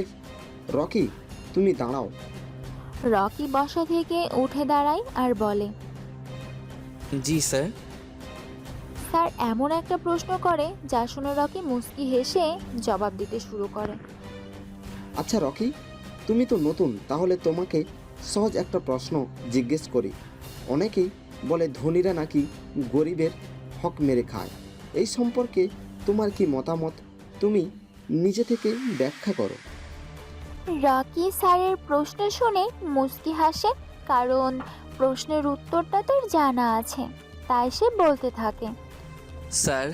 রকি, তুমি দাঁড়াও। রকি বসা থেকে উঠে দাঁড়ায় আর বলে, জি স্যার। স্যার এমন একটা প্রশ্ন করে যা শুনে রকি মুচকি হেসে জবাব দিতে শুরু করে, আচ্ছা রকি, তুমি তো নতুন, তাহলে তোমাকে সহজ একটা প্রশ্ন জিজ্ঞেস করি। অনেকেই বলে ধনীরা নাকি গরিবের হক মেরে খায়। এই সম্পর্কে তোমার কি মতামত? তুমি নিজে থেকে ব্যাখ্যা করো। রকি স্যারের প্রশ্ন শুনে মুচকি হাসে, কারণ প্রশ্নের উত্তরটা তার জানা আছে, তাই সে বলতে থাকে, স্যার,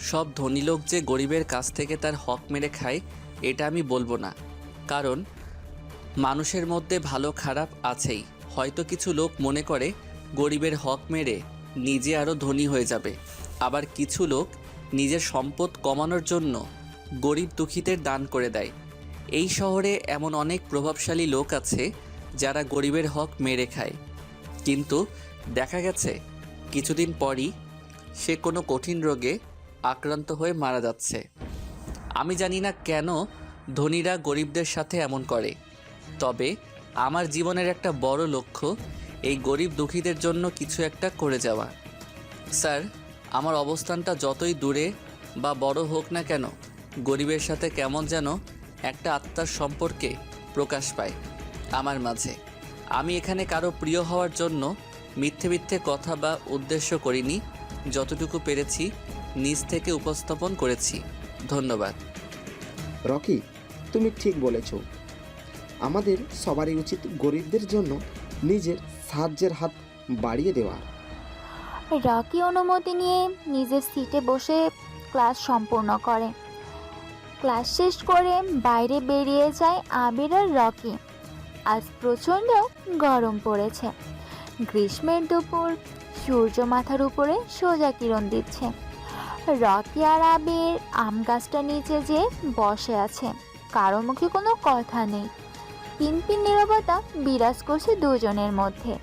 সব ধনী লোক যে গরিবের কাছ থেকে তার হক মেরে খায় এটা আমি বলবো না। কারণ মানুষের মধ্যে ভালো খারাপ আছেই। হয়তো কিছু লোক মনে করে গরিবের হক মেরে নিজে আরও ধনী হয়ে যাবে, আবার কিছু লোক নিজের সম্পদ কমানোর জন্য গরিব দুঃখীদের দান করে দেয়। এই শহরে এমন অনেক প্রভাবশালী লোক আছে যারা গরিবের হক মেরে খায়, কিন্তু দেখা গেছে কিছুদিন পরই সে কোনো কঠিন রোগে আক্রান্ত হয়ে মারা যাচ্ছে। আমি জানি না কেন ধনীরা গরিবদের সাথে এমন করে, তবে আমার জীবনের একটা বড় লক্ষ্য এই গরিব দুঃখীদের জন্য কিছু একটা করে যাওয়া। স্যার, আমার অবস্থানটা যতই দূরে বা বড় হোক না কেন, গরিবের সাথে কেমন যেন একটা আত্মার সম্পর্কে প্রকাশ পায় আমার মাঝে। আমি এখানে কারো প্রিয় হওয়ার জন্য মিথ্যে মিথ্যে কথা বা উদ্দেশ্য করিনি। যতটুকু পেরেছি নিজ থেকে উপস্থাপন করেছি। ধন্যবাদ। রকি, তুমি ঠিক বলেছ। আমাদের সবারই উচিত গরিবদের জন্য নিজের সাহায্যের হাত বাড়িয়ে দেওয়ার। রকি অনুমতি নিয়ে নিজের সিটে বসে ক্লাস সম্পূর্ণ করে। ক্লাস শেষ করে বাইরে বেরিয়ে যায় আবির আর রকি। আজ প্রচণ্ড গরম পড়েছে। গ্রীষ্মের দুপুর, সূর্য মাথার উপরে সোজা কিরণ দিচ্ছে। রকি আর আবির আম গাছটার নিচে যেয়ে বসে আছে। কারো মুখে কোনো কথা নেই। পিনপিন নীরবতা বিরাজ করছে দুজনের মধ্যে।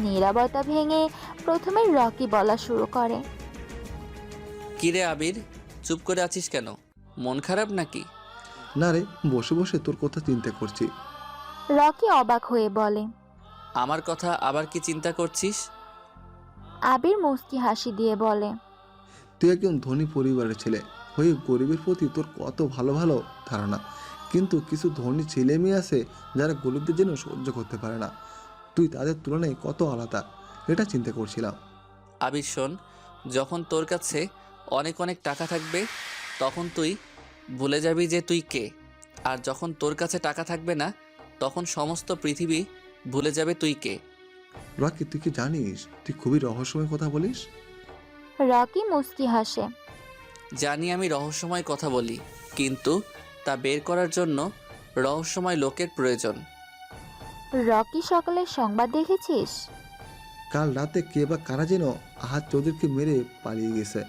নীরবতা ভেঙে প্রথমে রকি বলা শুরু করে। কিরে আবির, চুপ করে আছিস কেন? মন খারাপ নাকি? না রে, বসে বসে তোর কথা চিন্তা করছি। রকি অবাক হয়ে বলে। আমার কথা আবার কি চিন্তা করছিস? আবির মুস্কি হাসি দিয়ে বলে। তুই একজন ধনী পরিবারের ছেলে হয়ে গরিবের প্রতি তোর কত ভালো ভালো ধারণা, কিন্তু কিছু ধনী ছেলে মেয়ে আছে যারা গরিবদের জন্য সহ্য করতে পারে না। তুই তাদের তুলনায় কত আলাদা, এটা চিন্তা করছিলাম। আবির শোন, যখন তোর কাছে অনেক অনেক টাকা থাকবে তখন তুই ভুলে যাবি যে তুই কে। আর যখন তোর কাছে টাকা থাকবে না তখন সমস্ত পৃথিবী ভুলে যাবে তুই কে। রকি, তুই কি জানিস তুই খুবই রহস্যময় কথা বলিস? রকি মুস্কি হাসে। জানি আমি রহস্যময় কথা বলি, কিন্তু তা বের করার জন্য রহস্যময় লোকের প্রয়োজন। রকি সকালের সংবাদ দেখেছিস? কাল রাতে কে বা কারা যেন আহাদ চৌধুরীকে মেরে পালিয়ে গেছে।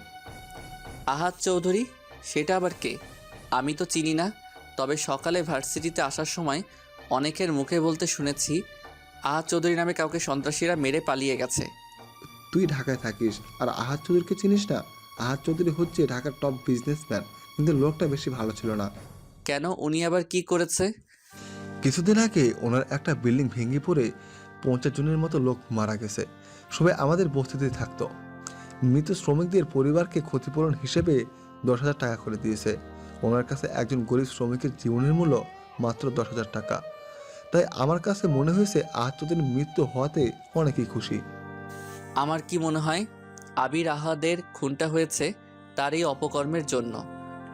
আহাদ চৌধুরী? সেটা আবার কে? আমি তো চিনি না। তবে সকালে ভার্সিটিতে আসার সময় অনেকের মুখে বলতে শুনেছি আহাদ চৌধুরী নামে কাউকে সন্ত্রাসীরা মেরে পালিয়ে গেছে। তুই ঢাকায় থাকিস আর আহাদ চৌধুরীকে চিনিস না? আহাদ চৌধুরী হচ্ছে ঢাকার টপ বিজনেসম্যান, কিন্তু লোকটা বেশি ভালো ছিল না। কেন, উনি আবার কি করেছে? কিছুদিন আগে ওনার একটা বিল্ডিং ভেঙে পড়ে 50 জনের মতো লোক মারা গেছে। সবাই আমাদের বস্তিতে থাকতো। মৃত শ্রমিকদের পরিবারকে ক্ষতিপূরণ হিসেবে 10,000 টাকা করে দিয়েছে। ওনার কাছে একজন গরিব শ্রমিকের জীবনের মূল্য মাত্র 10,000 টাকা। তাই আমার কাছে মনে হয়েছে আহাদ চৌধুরীর মৃত্যু হওয়াতে অনেকেই খুশি। আমার কি মনে হয় আবির আহাদের খুনটা হয়েছে তার এই অপকর্মের জন্য।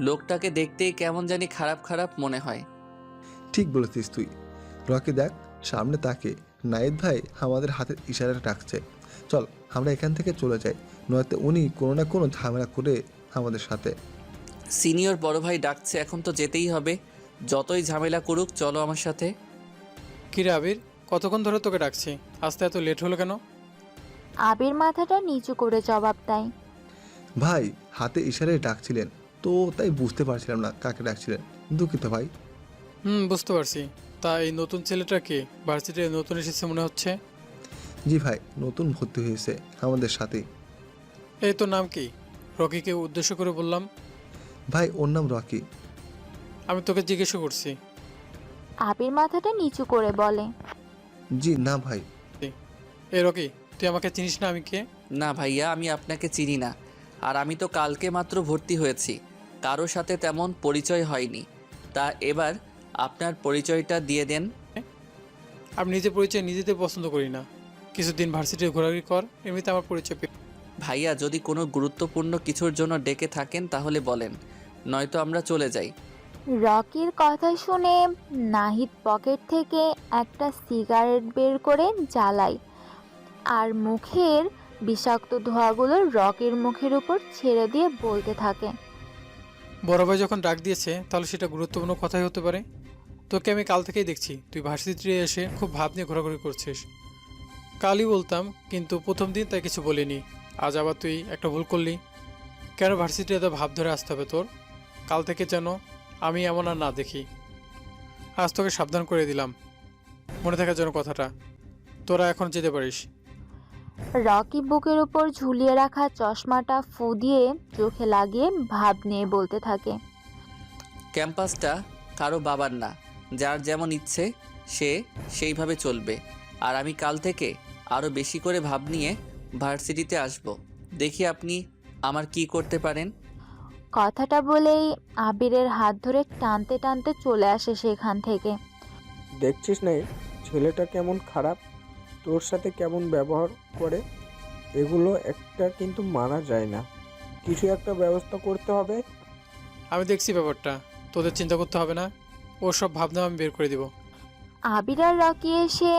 লোকটাকে দেখতেই কেমন জানি খারাপ খারাপ মনে হয়। ঠিক বলেছিস তুই। রকি দেখ, সামনে তাকে নাইদ ভাই আমাদের হাতের ইশারা ডাকছে। চল আমরা এখান থেকে চলে যাই, নয়তো উনি কোনো না কোনো ঝামেলা করে আমাদের সাথে। সিনিয়র বড় ভাই ডাকছে, এখন তো যেতেই হবে। যতই ঝামেলা করুক, চলো আমার সাথে। কিরে আবির, কতক্ষণ ধরে তোকে ডাকছি, আসতে এত লেট হলো কেন? আবির মাথাটা নিচু করে জবাব দেয়। ভাই হাতে ইশারায় ডাকছিলেন তো, তাই বুঝতে পারছিলাম না কাকে ডাকছিলেন। দুঃখিত ভাই। বুঝতে পারছি। তা এই নতুন ছেলেটা কে? ভার্সিটিতে নতুন এসেছে মনে হচ্ছে। জি ভাই, নতুন ভর্তি হয়েছে আমাদের সাথেই। এই তোর নাম কি? রকিকে উদ্দেশ্য করে বললাম। ভাই ওর নাম রকি। আমি তোকে জিজ্ঞেস করছি। আবির মাথাটা নিচু করে বলে। জি না ভাই। এই রকি, তুই আমাকে চিনিস না? আমি কে? না ভাইয়া, আমি আপনাকে চিনি না। আর আমি তো কালকে মাত্র ভর্তি হয়েছি, কারোর সাথে তেমন পরিচয় হয়নি। তা এবার আপনার পরিচয়টা দিয়ে দেন। আমি নিজের পরিচয় নিজেদের পছন্দ করি না। কিছুদিন ভার্সিটিতে ঘোরাঘুরি কর, এমনিতে আমার পরিচয় ভাইয়া, যদি কোনো গুরুত্বপূর্ণ কিছুর জন্য ডেকে থাকেন তাহলে বলেন, নয়তো আমরা চলে যাই। রকির কথা শুনে নাহিদ পকেট থেকে একটা সিগারেট বের করে জ্বালায় আর মুখের বিষাক্ত ধোঁয়াগুলো রকির মুখের উপর ছেড়ে দিয়ে বলতে থাকে। বড় ভাই যখন ডাক দিয়েছে তাহলে সেটা গুরুত্বপূর্ণ কথাই হতে পারে। তোকে আমি কাল থেকেই দেখছি তুই ভার্সিটিতে এসে খুব ভাব নিয়ে ঘোরাঘুরি করছিস। কালই বলতাম, কিন্তু প্রথম দিন তাই কিছু বলিনি। আজ আবার তুই একটা ভুল করলি। কেন ভার্সিটিতে এত ভাব ধরে আসতে হবে তোর? কাল থেকে যেন আমি এমন আর না দেখি। আজ তোকে সাবধান করে দিলাম, মনে থাকার জন্য কথাটা। তোরা এখন যেতে পারিস। রকি বুকের উপর ঝুলিয়ে রাখা চশমাটা ফু দিয়ে চোখে লাগিয়ে ভাব নিয়ে বলতে থাকে। ক্যাম্পাসটা কারো বাবার না, যার যেমন ইচ্ছে সে সেইভাবে চলবে। আর আমি কাল থেকে আরও বেশি করে ভাব নিয়ে ভার্সিটিতে আসব। দেখি আপনি আমার কি করতে পারেন। কথাটা বলেই আবিরের হাত ধরে টানতে টানতে চলে আসে সেখান থেকে। দেখছিস না ছেলেটা কেমন খারাপ, তোর সাথে কেমন ব্যবহার করে। এগুলো একটা কিন্তু মানা যায় না, কিছু একটা ব্যবস্থা করতে হবে। আমি দেখছি ব্যাপারটা, তোদের চিন্তা করতে হবে না। ও সব ভাবনা আমি বের করে দিব। আবির আর রকি এসে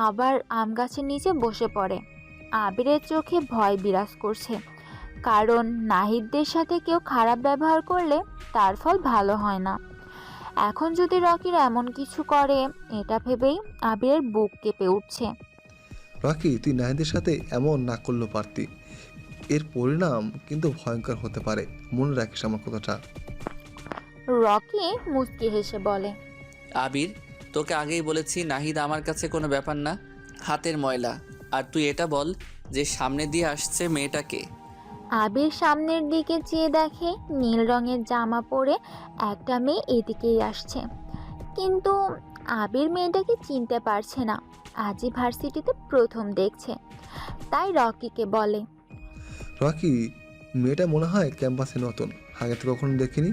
আবার আম গাছের নিচে বসে পড়ে। আবিরের চোখে ভয় বিরাজ করছে। কারণ নাহিদদের সাথে কেউ খারাপ ব্যবহার করলে তার ফল ভালো হয় না। এখন যদি রকির এমন কিছু করে, এটা ভেবেই আবিরের বুক কেঁপে উঠছে। রকি, তুই নাহিদের সাথে এমন না করলেও পারতি। এর পরিণাম কিন্তু ভয়ঙ্কর হতে পারে, মনে রাখিস আমার কথাটা। রকি মুচকি হেসে বলে, আবির, তোকে আগেই বলেছি নাহিদ আমার কাছে কোনো ব্যাপার না, হাতের ময়লা। আর তুই এটা বল যে সামনে দিয়ে আসছে মেয়েটাকে। আবির সামনের দিকে চেয়ে দেখে নীল রঙের জামা পরে একটা মেয়ে এদিকেই আসছে, কিন্তু আবির মেয়েটাকে চিনতে পারছে না। আজই ভার্সিটিতে প্রথম দেখছে, তাই রকিকে বলে, রকি, মেয়েটা মনে হয় ক্যাম্পাসে নতুন, আগে তো কখনো দেখিনি।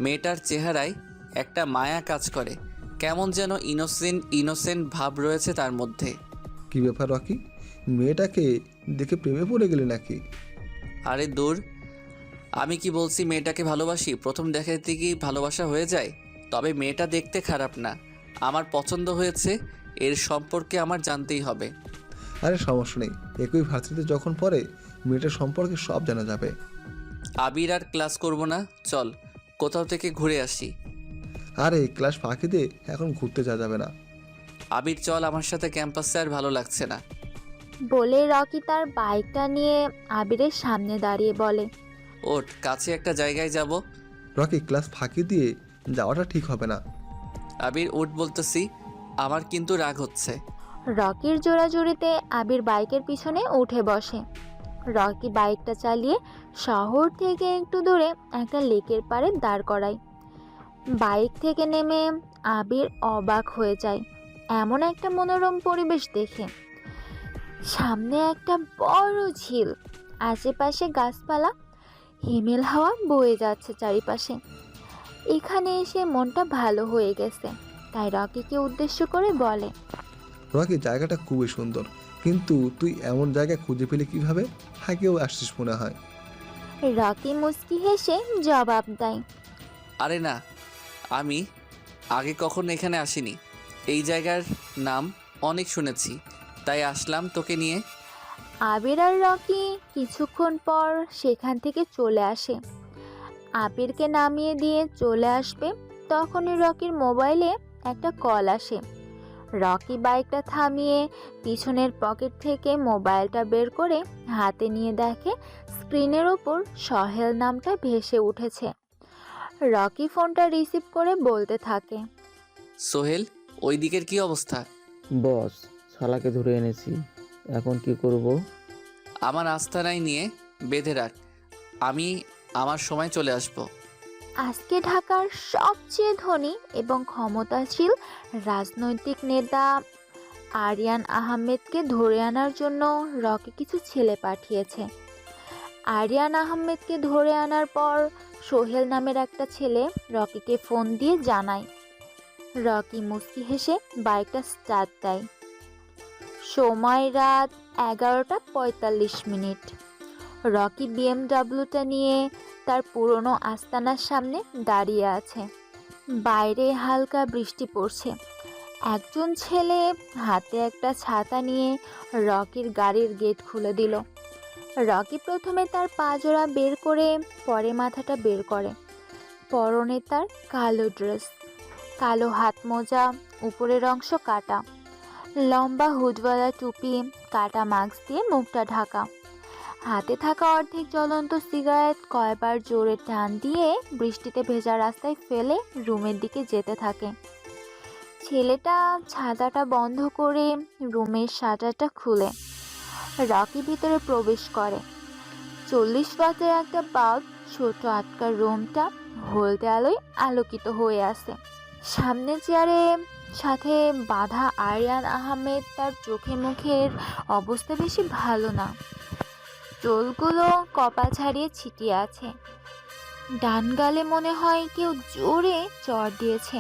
মেয়েটার চেহারায় একটা মায়া কাজ করে, কেমন যেন ইনোসেন্ট ভাব রয়েছে তার মধ্যে। কি ব্যাপার রকি, মেয়েটাকে দেখে প্রেমে পড়ে গেলে নাকি? আরে দূর, আমি কি বলছি মেয়েটাকে ভালোবাসি? প্রথম দেখাতে কি ভালোবাসা হয়ে যায়? তবে মেয়েটা দেখতে খারাপ না, আমার পছন্দ হয়েছে, এর সম্পর্কে আমার জানতেই হবে। আরে সমস্যা নেই, একই ভার্সিটিতে যখন পড়ে মেয়েটার সম্পর্কে সব জানা যাবে। আবির আর ক্লাস করব না, চল কোথাও থেকে ঘুরে আসি। আরে ক্লাস ফাঁকি দিয়ে এখন ঘুরতে যাওয়া যাবে না। আবির চল আমার সাথে, ক্যাম্পাসে আর ভালো লাগছে না। বলে রকি তার বাইকটা নিয়ে আবিরের সামনে দাঁড়িয়ে বলে, ওঠ, কাছে একটা জায়গায় যাব। রকি, ক্লাস ফাঁকি দিয়ে যাওয়াটা ঠিক হবে না। আবির উঠ বলতেছি, আমার কিন্তু রাগ হচ্ছে। রকির জোড়াজুড়িতে আবির বাইকের পিছনে উঠে বসে। রকি বাইকটা চালিয়ে শহর থেকে একটু দূরে একটা লেকের পাড়ে দাঁড় করায়। বাইক থেকে নেমে আবির অবাক হয়ে যায় এমন একটা মনোরম পরিবেশ দেখে। সামনে একটা বড় ঝিল, আশেপাশে গাছপালা, হিমেল হাওয়া বয়ে যাচ্ছে চারিপাশে। এখানে এসে মনটা ভালো হয়ে গেছে, তাই রকিকে উদ্দেশ্য করে বলে, রকি, জায়গাটা খুবই সুন্দর, কিন্তু তুই এমন জায়গা খুঁজে পেলে কিভাবে? আগেও আসছিস মনে হয়। রকি মুচকি হেসে জবাব দেয়, আরে না, আমি আগে কখনো এখানে আসিনি। এই জায়গার নাম অনেক শুনেছি, তাই আসলাম তোকে নিয়ে। আবির আর রকি কিছুক্ষণ পর সেখান থেকে চলে আসে। আবিরকে নামিয়ে দিয়ে চলে আসবে তখনই রকির মোবাইলে একটা কল আসে। রকি বাইকটা থামিয়ে পিছনের পকেট থেকে মোবাইলটা বের করে হাতে নিয়ে দেখে স্ক্রিনের ওপর সোহেল নামটা ভেসে উঠেছে। রকি ফোনটা রিসিভ করে বলতে থাকে, সোহেল, ওই দিকের কি অবস্থা? বস, শালাকে ধরে এনেছি, এখন কি করব? আমার আস্তানায় নিয়ে বেঁধে রাখ, আমি আমার সময় চলে আসব। আজকে ঢাকার সবচেয়ে ধনী এবং ক্ষমতাশীল রাজনৈতিক নেতা আরিয়ান আহমেদকে ধরে আনার জন্য রকি কিছু ছেলে পাঠিয়েছে। আরিয়ান আহমেদকে ধরে আনার পর সোহেল নামের একটা ছেলে রকিকে ফোন দিয়ে জানায়। রকি মুচকি হেসে বাইকটা স্টার্ট দেয়। সময় রাত 11:45। রকি বিএমডাব্লিউটা নিয়ে তার পুরনো আস্তানার সামনে দাঁড়িয়ে আছে। বাইরে হালকা বৃষ্টি পড়ছে। একজন ছেলে হাতে একটা ছাতা নিয়ে রকির গাড়ির গেট খুলে দিল। রকি প্রথমে তার পাজোড়া বের করে পরে মাথাটা বের করে। পরনে তার কালো ড্রেস, কালো হাত মোজা, উপরের অংশ কাটা, লম্বা হুডওয়ালা টুপি, কাটা মাস্ক দিয়ে মুখটা ঢাকা। হাতে থাকা অর্ধেক জ্বলন্ত সিগারেট কয়বার জোরে টান দিয়ে বৃষ্টিতে ভেজা রাস্তায় ফেলে রুমের দিকে যেতে থাকে। ছেলেটা ছাতাটা বন্ধ করে রুমের শাটারটা খুলে রকি ভিতরে প্রবেশ করে। 40 ওয়াটের একটা বাল্ব ছোট আটকার রুমটা হলদে আলোয় আলোকিত হয়ে আছে। সামনে চেয়ারে সাথে বাঁধা আরিয়ান আহমেদ, তার চোখে মুখের অবস্থা বেশি ভালো না। চুলগুলো কপাল ছাড়িয়ে ছিটিয়ে আছে। ডান গালে মনে হয় কেউ জোরে চড় দিয়েছে,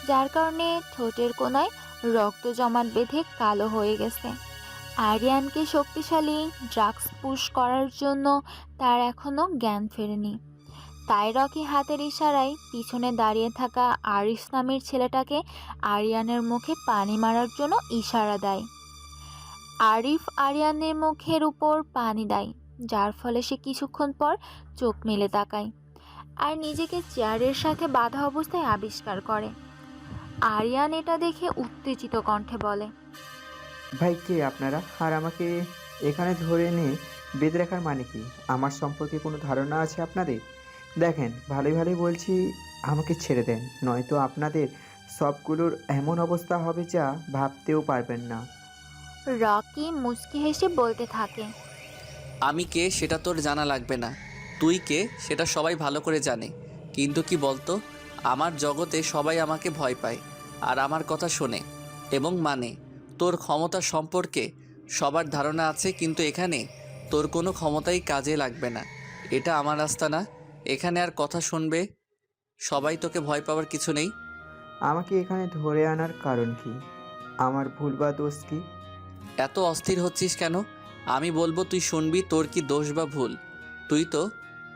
যার কারণে ঠোঁটের কোনায় রক্ত জমাট বেঁধে কালো হয়ে গেছে। আরিয়ানকে শক্তিশালী ড্রাগস পুশ করার জন্য তার এখনও জ্ঞান ফেরেনি। তাই রকি হাতের ইশারায় পিছনে দাঁড়িয়ে থাকা আরিফ নামের ছেলেটাকে আরিয়ানের মুখে পানি মারার জন্য ইশারা দেয়। আরিফ আরিয়ানের মুখের উপর পানি দেয়। যার ফলে সে কিছুক্ষণ পর চোখ মেলে তাকায় আর নিজেকে চেয়ারের সাথে বাঁধা অবস্থায় আবিষ্কার করে। আরিয়ান এটা দেখে উত্তেজিত কণ্ঠে বলে, ভাই কে আপনারা, আর আমাকে এখানে ধরে এনে বেঁধে রাখার মানে কি? আমার সম্পর্কে কোনো ধারণা আছে আপনাদের? দেখেন, ভালোই ভালোই বলছি, আমাকে ছেড়ে দেন, নয়তো আপনাদের সবগুলোর এমন অবস্থা হবে যা ভাবতেও পারবেন না। রকি মুচকি হেসে বলতে থাকে, আমি কে সেটা তোর জানা লাগবে না, তুই কে সেটা সবাই ভালো করে জানে। কিন্তু কি বলতো, আমার জগতে সবাই আমাকে ভয় পায় আর আমার কথা শোনে এবং মানে। তোর ক্ষমতা সম্পর্কে সবার ধারণা আছে, কিন্তু এখানে তোর কোনো ক্ষমতাই কাজে লাগবে না। এটা আমার রাস্তা না, এখানে আর কথা শুনবে সবাই, তোকে ভয় পাওয়ার কিছু নেই। আমাকে এখানে ধরে আনার কারণ কি? আমার ভুল বা দোষ কি? এত অস্থির হচ্ছিস কেন? আমি বলবো, তুই শুনবি তোর কি দোষ বা ভুল। তুই তো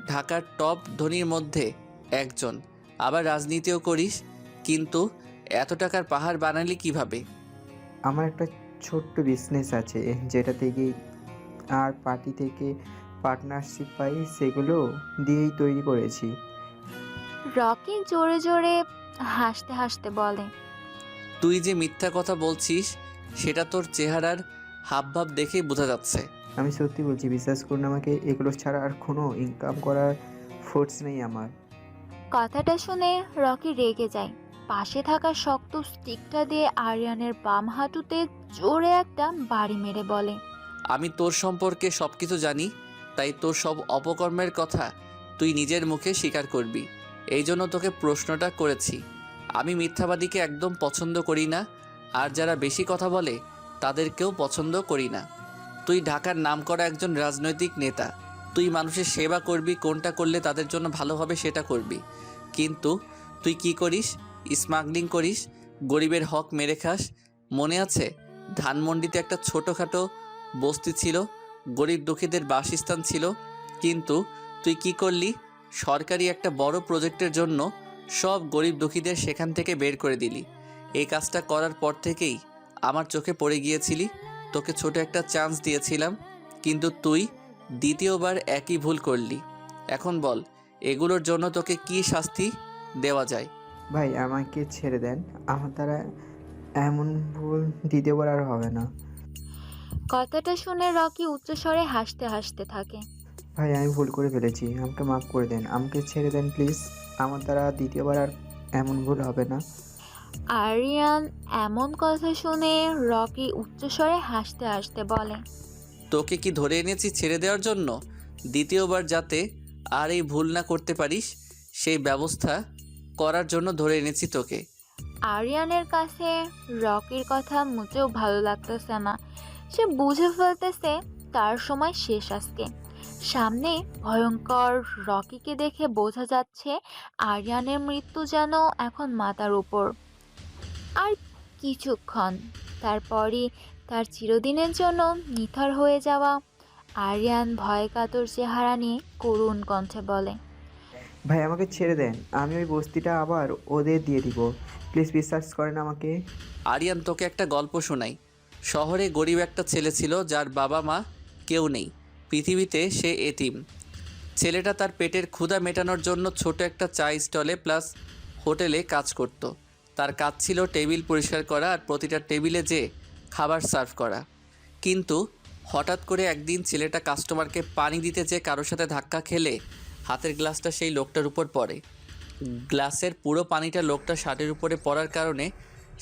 ঢাকার টপ ধনীর মধ্যে একজন, আবার রাজনীতিও করিস, কিন্তু এত টাকার পাহাড় বানালি কিভাবে? আমার একটা ছোট্ট বিজনেস আছে, যেটা থেকে আর পার্টি থেকে পার্টনারশিপ পাই, সেগুলো দিয়েই তৈরি করেছি। রকি জোরে জোরে হাসতে হাসতে বলে, তুই যে মিথ্যা কথা বলছিস সেটা তোর চেহারার হাবভাব দেখেই বোঝা যাচ্ছে। আমি সত্যি বলছি, বিশ্বাস করুন আমাকে, এগুলো ছাড়া আর কোনো ইনকাম করার ফোর্স নেই আমার। কথাটা শুনে রকি রেগে যায়। পাশে থাকা শক্ত স্টিকটা দিয়ে আরিয়ানের বাম হাঁটুতে জোরে একটা বাড়ি মেরে বলে, আমি তোর সম্পর্কে সব কিছু জানি, তাই তোর সব অপকর্মের কথা তুই নিজের মুখে স্বীকার করবি। এই জন্য তোকে প্রশ্নটা করেছি। আমি মিথ্যাবাদীকে একদম পছন্দ করি না, আর যারা বেশি কথা বলে তাদেরকেও পছন্দ করি না। তুই ঢাকার নামকরা একজন রাজনৈতিক নেতা, তুই মানুষের সেবা করবি, কোনটা করলে তাদের জন্য ভালো হবে সেটা করবি, কিন্তু তুই কি করিস? স্মাগলিং করিস, গরিবের হক মেরে খাস। মনে আছে ধানমন্ডিতে একটা ছোটোখাটো বস্তি ছিল, গরিব দুঃখীদের বাসস্থান ছিল, কিন্তু তুই কি করলি? সরকারি একটা বড় প্রজেক্টের জন্য সব গরিব দুঃখীদের সেখান থেকে বের করে দিলি। এই কাজটা করার পর থেকেই আমার চোখে পড়ে গিয়েছিলি। তোকে ছোট একটা চান্স দিয়েছিলাম, কিন্তু তুই দ্বিতীয়বার একই ভুল করলি। এখন বল, এগুলোর জন্য তোকে কি শাস্তি দেওয়া যায়? ভাই আমাকে ছেড়ে দেন, আমার দ্বারা এমন ভুল দ্বিতীয়বার আর হবে না। কথাটা শুনে রকি উচ্চস্বরে হাসতে হাসতে থাকে। ভাই আমি ভুল করে ফেলেছি, আমাকে মাফ করে দেন, আমাকে ছেড়ে দেন প্লিজ, আমার দ্বারা দ্বিতীয়বার আর এমন ভুল হবে না। আরিয়ান এমন কথা শুনে রকি উচ্চস্বরে হাসতে হাসতে বলে, তোকে কি ধরে এনেছি ছেড়ে দেওয়ার জন্য? দ্বিতীয়বার যাতে আর এই ভুল না করতে পারিস সেই ব্যবস্থা করার জন্য ধরে এনেছি তোকে। আরিয়ানের কাছে রকির কথা মোটেও ভালো লাগতেছে না। সে বুঝে ফেলতেছে তার সময় শেষ আজকে। সামনে ভয়ঙ্কর রকিকে দেখে বোঝা যাচ্ছে আরিয়ানের মৃত্যু যেন এখন মাথার উপর। আর কিছুক্ষণ তারপরই তার চিরদিনের জন্য নিথর হয়ে যাওয়া। আরিয়ান ভয় কাতর চেহারা নিয়ে করুণ কণ্ঠে বলে, ভাই আমাকে ছেড়ে দেন, আমি ওই বস্তিটা আবার ওদের দিয়ে দিব, প্লিজ বিশ্বাস করেন আমাকে। আরিয়ান, তোকে একটা গল্প শোনাই। শহরে গরিব একটা ছেলে ছিল যার বাবা মা কেউ নেই, পৃথিবীতে সে এতিম। ছেলেটা তার পেটের ক্ষুধা মেটানোর জন্য ছোট একটা চা স্টলে প্লাস হোটেলে কাজ করত। তার কাজ ছিল টেবিল পরিষ্কার করা আর প্রতিটা টেবিলে যে খাবার সার্ভ করা। কিন্তু হঠাৎ করে একদিন ছেলেটা কাস্টমারকে পানি দিতে যেয়ে কারোর সাথে ধাক্কা খেলে হাতের গ্লাসটা সেই লোকটার উপর পড়ে। গ্লাসের পুরো পানিটা লোকটা শার্টের উপরে পড়ার কারণে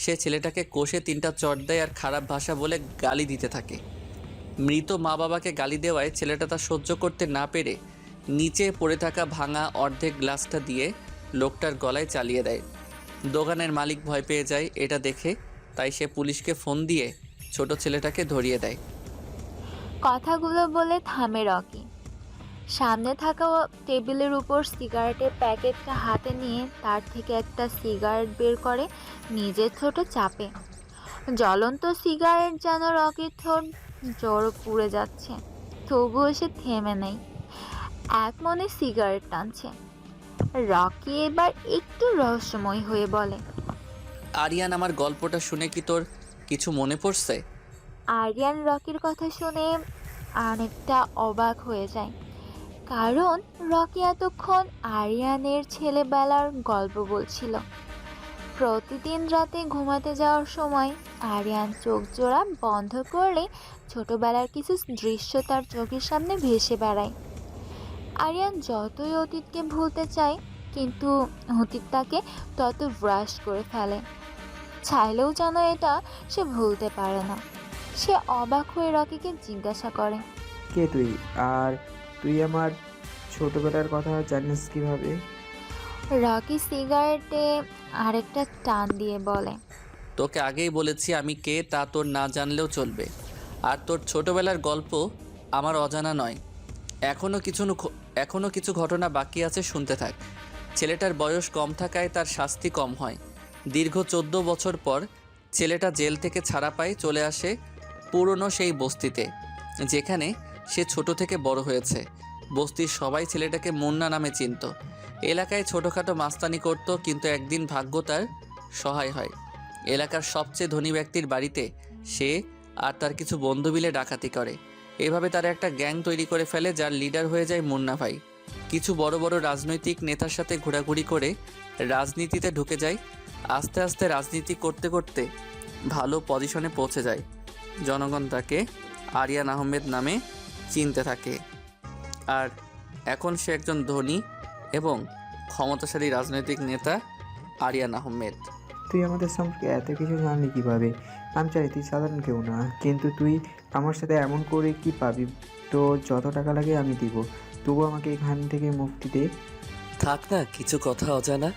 সে ছেলেটাকে কষে 3টা চট দেয় আর খারাপ ভাষা বলে গালি দিতে থাকে। মৃত মা বাবাকে গালি দেওয়ায় ছেলেটা তা সহ্য করতে না পেরে নিচে পড়ে থাকা ভাঙা অর্ধেক গ্লাসটা দিয়ে লোকটার গলায় চালিয়ে দেয়। দোকানের মালিক ভয় পেয়ে যায় এটা দেখে, তাই সে পুলিশকে ফোন দিয়ে ছোট ছেলেটাকে ধরিয়ে দেয়। কথাগুলো বলে থামে রকি। সামনে থাকা টেবিলের উপর সিগারেটের প্যাকেটটা হাতে নিয়ে তার থেকে একটা সিগারেট বের করে নিজের ঠোঁটে চাপে। জ্বলন্ত সিগারেট যেন রকির ঠোঁট জোর পুড়ে যাচ্ছে, তবুও সে থেমে নেই, এক মনে সিগারেট টানছে। রকি এবার একটু রহস্যময় হয়ে বলে, আরিয়ান, আমার গল্পটা শুনে কি তোর কিছু মনে পড়ছে? আরিয়ান রকির কথা শুনে অনেকটা অবাক হয়ে যায়, কারণ রকি এতক্ষণ আরিয়ানের ছেলেবেলার গল্প বলছিল। প্রতিদিন রাতে ঘুমাতে যাওয়ার সময় আরিয়ান চোখ জোড়া বন্ধ করলে ছোটবেলার কিছু দৃশ্য তার চোখের সামনে ভেসে বেড়ায়। আরিয়ান যতই অতীতকে ভুলতে চায়, কিন্তু অতীত তাকে তত ব্রাশ করে ফেলে। চাইলেও যেন এটা সে ভুলতে পারে না। সে অবাক হয়ে রকিকে জিজ্ঞাসা করে, কে তুই? আর তুই আমার ছোটবেলার কথা জানিস কিভাবে? রকি সিগারেটে আরেকটা টান দিয়ে বলে, তোকে আগেই বলেছি আমি কে তা তোর না জানলেও চলবে। আর তোর ছোটবেলার গল্প আমার অজানা নয়। এখনো কিছু ঘটনা বাকি আছে, শুনতে থাক। ছেলেটার বয়স কম থাকায় তার শাস্তি কম হয়। দীর্ঘ 14 বছর পর ছেলেটা জেল থেকে ছাড়া পায়, চলে আসে পুরনো সেই বস্তিতে, যেখানে সে ছোট থেকে বড় হয়েছে। বস্তির সবাই ছেলেটাকে মুন্না নামে চিনত। এলাকায় ছোটোখাটো মাস্তানি করত, কিন্তু একদিন ভাগ্য তার সহায় হয়। এলাকার সবচেয়ে ধনী ব্যক্তির বাড়িতে সে আর তার কিছু বন্ধু মিলে ডাকাতি করে। এভাবে তারা একটা গ্যাং তৈরি করে ফেলে, যার লিডার হয়ে যায় মুন্না ভাই। কিছু বড় বড় রাজনৈতিক নেতার সাথে ঘোরাঘুরি করে রাজনীতিতে ঢুকে যায়। আস্তে আস্তে রাজনীতি করতে করতে ভালো পজিশনে পৌঁছে যায়। জনগণ তাকে আরিয়ান আহমেদ নামে চিনতে থাকে। আর এখন সে একজন ধনী এবং ক্ষমতাশালী রাজনৈতিক নেতা, আরিয়ান আহমেদ। তুই আমাদের সম্পর্কে এত কিছু জানলি কিভাবে? আমি চাই তুই সাধারণ কেউ না, কিন্তু তুই আমার সাথে এমন করে কি পাবি? তোর যত টাকা লাগে আমি দিব, তবু আমাকে এখান থেকে মুক্তি দে। থাক না কিছু কথা অজানা।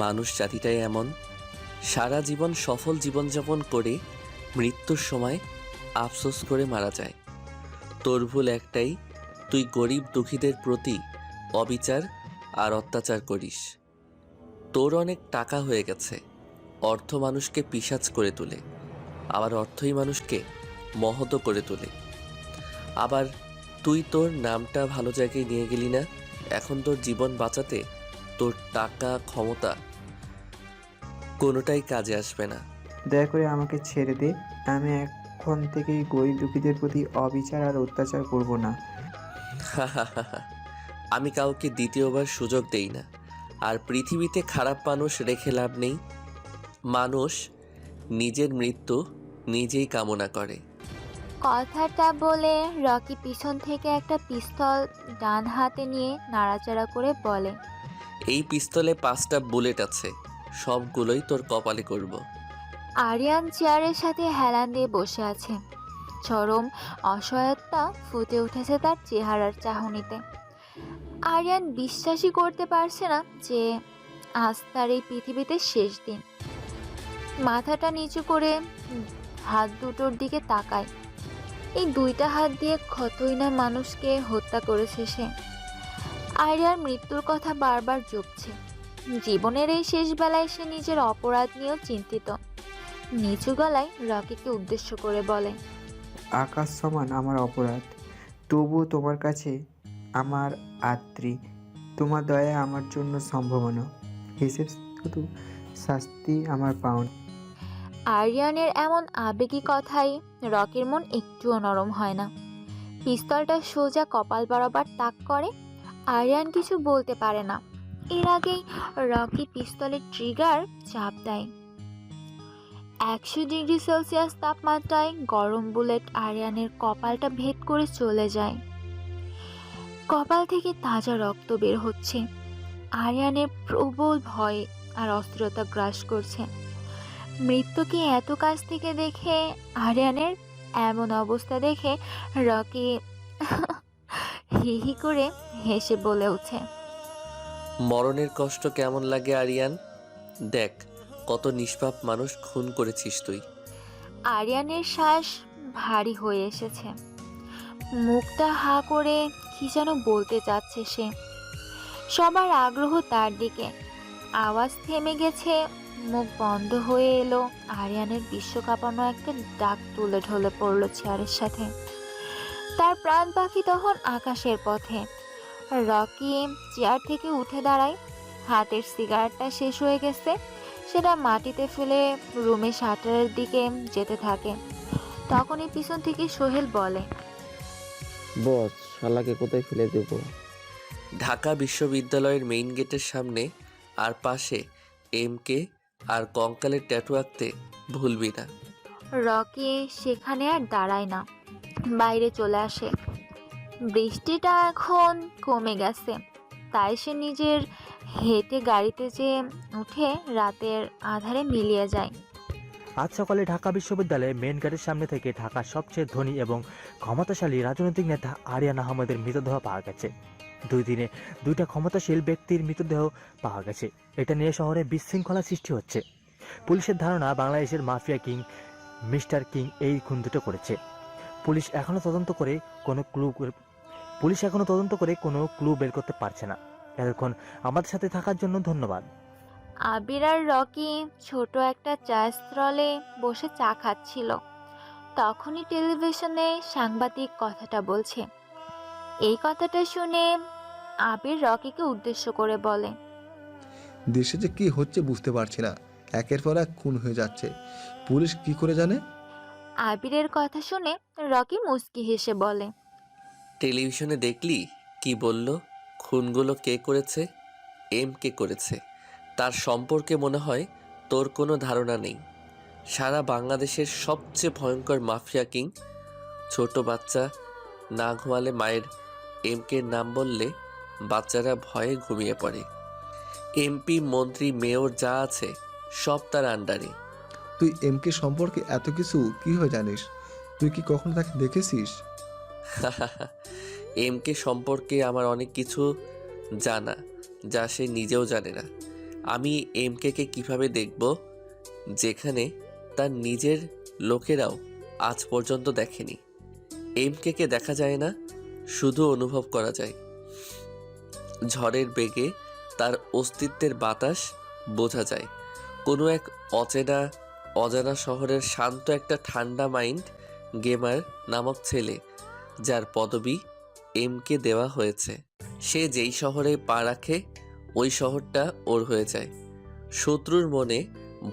মানুষ জাতিটাই এমন, সারা জীবন সফল জীবনযাপন করে মৃত্যুর সময় আফসোস করে মারা যায়। তোর ভুল একটাই, তুই গরিব দুঃখীদের প্রতি অবিচার আর অত্যাচার করিস। তোর অনেক টাকা হয়ে গেছে। অর্থ মানুষকে পিশাচ করে তোলে, আবার অর্থই মানুষকে মহৎ করে তোলে। আবার তুই তোর নামটা ভালো জায়গায় নিয়ে গেলি না। এখন তোর জীবন বাঁচাতে তোর টাকা ক্ষমতা কোনোটাই কাজে আসবে না। দয়া করে আমাকে ছেড়ে দে। আমি এখন থেকেই গরিব দুঃখীদের প্রতি অবিচার আর অত্যাচার করব না। আমি কাউকে দ্বিতীয়বার সুযোগ দেই না। আর পৃথিবীতে খারাপ মানুষ রেখে লাভ নেই। মানুষ নিজের মৃত্যু নিজেই কামনা করে। কথাটা বলে রকি পিছন থেকে একটা পিস্তল ডান হাতে নিয়ে নাড়াচাড়া করে বলে, এই পিস্তলে 5টা বুলেট আছে, সবগুলোই তোর কপালে করব। আরিয়ান চেয়ারের সাথে হেলান দিয়ে বসে আছে। চরম অসহায়তা ফুটে উঠেছে তার চেহারার চাহনিতে। আরিয়ান বিশ্বাসই করতে পারছে না যে আজ তার এই পৃথিবীতে শেষ দিন। মাথাটা নিচু করে হাত দুটোর দিকে তাকায়। এই দুইটা হাত দিয়ে কতই না মানুষকে হত্যা করেছে সে। আরিয়ার মৃত্যুর কথা বারবার জপছে। জীবনের এই শেষ বেলায় সে নিজের অপরাধ নিয়েও চিন্তিত। নিচু গলায় রকিকে উদ্দেশ্য করে বলে, আকাশ সমান আমার অপরাধ, তবুও তোমার কাছে আমার আত্রি। তোমার দয়া আমার জন্য সম্ভাবনা, হিসেব শুধু শাস্তি আমার পাওনা। আরিয়ানের এমন আবেগী কথায় রকির মন একটুও নরম হয় না। পিস্তলটা সোজা কপাল বরাবর তাক করে। আরিয়ান কিছু বলতে পারে না। এর আগেই রকি পিস্তলের ট্রিগার চাপ দেয়। 100 ডিগ্রি সেলসিয়াস তাপমাত্রায় গরম বুলেট আরিয়ানের কপালটা ভেদ করে চলে যায়। কপাল থেকে তাজা রক্ত বের হচ্ছে। আরিয়ানের প্রবল ভয় আর অস্থিরতা গ্রাস করছে। মৃত্যুকে এত কাছ থেকে দেখে আরিয়ানের এমন অবস্থা দেখে রকি হি হি করে হেসে বলে ওঠে, মরণের কষ্ট কেমন লাগে আরিয়ান? দেখ কত নিষ্পাপ মানুষ খুন করেছিস তুই। আরিয়ানের শ্বাস ভারী হয়ে এসেছে। মুখটা হা করে কি যেন বলতে চাচ্ছে সে। সবার আগ্রহ তার দিকে। আওয়াজ থেমে গেছে, মুখ বন্ধ হয়ে এলো। আরিয়ানের বিশ্বকাপানো একটা ডাক তুলে ঢলে পড়ল চেয়ারের সাথে। তার প্রাণ পাখি তখন আকাশের পথে। রকি চেয়ার থেকে উঠে দাঁড়ায়। হাতের সিগারেটটা শেষ হয়ে গেছে। সেটা মাটিতে ফেলে রুমে শাটারের দিকে যেতে থাকে। তখনই পিছন থেকে সোহেল বলে, বস, শালাকে কোথায় ফেলে দেবো? ঢাকা বিশ্ববিদ্যালয়ের মেইন গেটের সামনে, আর পাশে MK আর কঙ্কালের ট্যাটু আঁকতে ভুলবি না। রকি সেখানে আর দাঁড়ায় না, বাইরে চলে আসে। বৃষ্টিটা এখন কমে গেছে, তাই সে নিজের হেঁটে গাড়িতে যেয়ে উঠে রাতের আধারে মিলিয়ে যায়। আজ সকালে ঢাকা বিশ্ববিদ্যালয়ে মেন গেটের সামনে থেকে ঢাকার সবচেয়ে ধনী এবং ক্ষমতাশালী রাজনৈতিক নেতা আরিয়ান আহমেদের মৃতদেহ পাওয়া গেছে। 2 দিনে 2টা ক্ষমতাশীল ব্যক্তির মৃতদেহ পাওয়া গেছে। এটা নিয়ে শহরে বিশৃঙ্খলা সৃষ্টি হচ্ছে। পুলিশের ধারণা বাংলাদেশের মাফিয়া কিং মিস্টার কিং এই খুন দুটো করেছে। পুলিশ এখনো তদন্ত করে কোনো ক্লু বের করতে পারছে না। এতক্ষণ আমাদের সাথে থাকার জন্য ধন্যবাদ। আবির আর রকি ছোট একটা চা স্টলে বসে চা খাচ্ছিল। তখনই টেলিভিশনে সাংবাদিক কথাটা বলছে। এই কথাটা শুনে আবির রকিকে উদ্দেশ্য করে বলে, দেশে যে কি হচ্ছে বুঝতে পারছি না, একের পর এক খুন হয়ে যাচ্ছে। পুলিশ কি করে জানে? আবিরের কথা শুনে রকি মুচকি হেসে বলে, টেলিভিশনে দেখলি কি বলল? খুনগুলো কে করেছে? MK করেছে। তার সম্পর্কে মনে হয় তোর কোনো ধারণা নেই। সারা বাংলাদেশের সবচেয়ে ভয়ঙ্কর মাফিয়া কিং। ছোট বাচ্চা না ঘুমালে মায়ের MKর নাম বললে বাচ্চারা ভয়ে ঘুমিয়ে পড়ে। MP, মন্ত্রী, মেয়র যা আছে সব তার আন্ডারে। তুই MK সম্পর্কে এত কিছু কিভাবে জানিস? তুই কি কখনো তাকে দেখেছিস? MK সম্পর্কে আমার অনেক কিছু জানা, যা সে নিজেও জানে না। আমি MKকে কিভাবে দেখব, যেখানে তার নিজের লোকেরাও আজ পর্যন্ত দেখেনি। MKকে দেখা যায় না, শুধু অনুভব করা যায়। ঝড়ের বেগে তার অস্তিত্বের বাতাস বোঝা যায়। কোনো এক অজানা শহরের শান্ত একটা ঠান্ডা মাইন্ড গেমার নামক ছেলে, যার পদবি MK দেওয়া হয়েছে। সে যেই শহরে পা রাখে ওই শহরটা ওর হয়ে যায়। শত্রুর মনে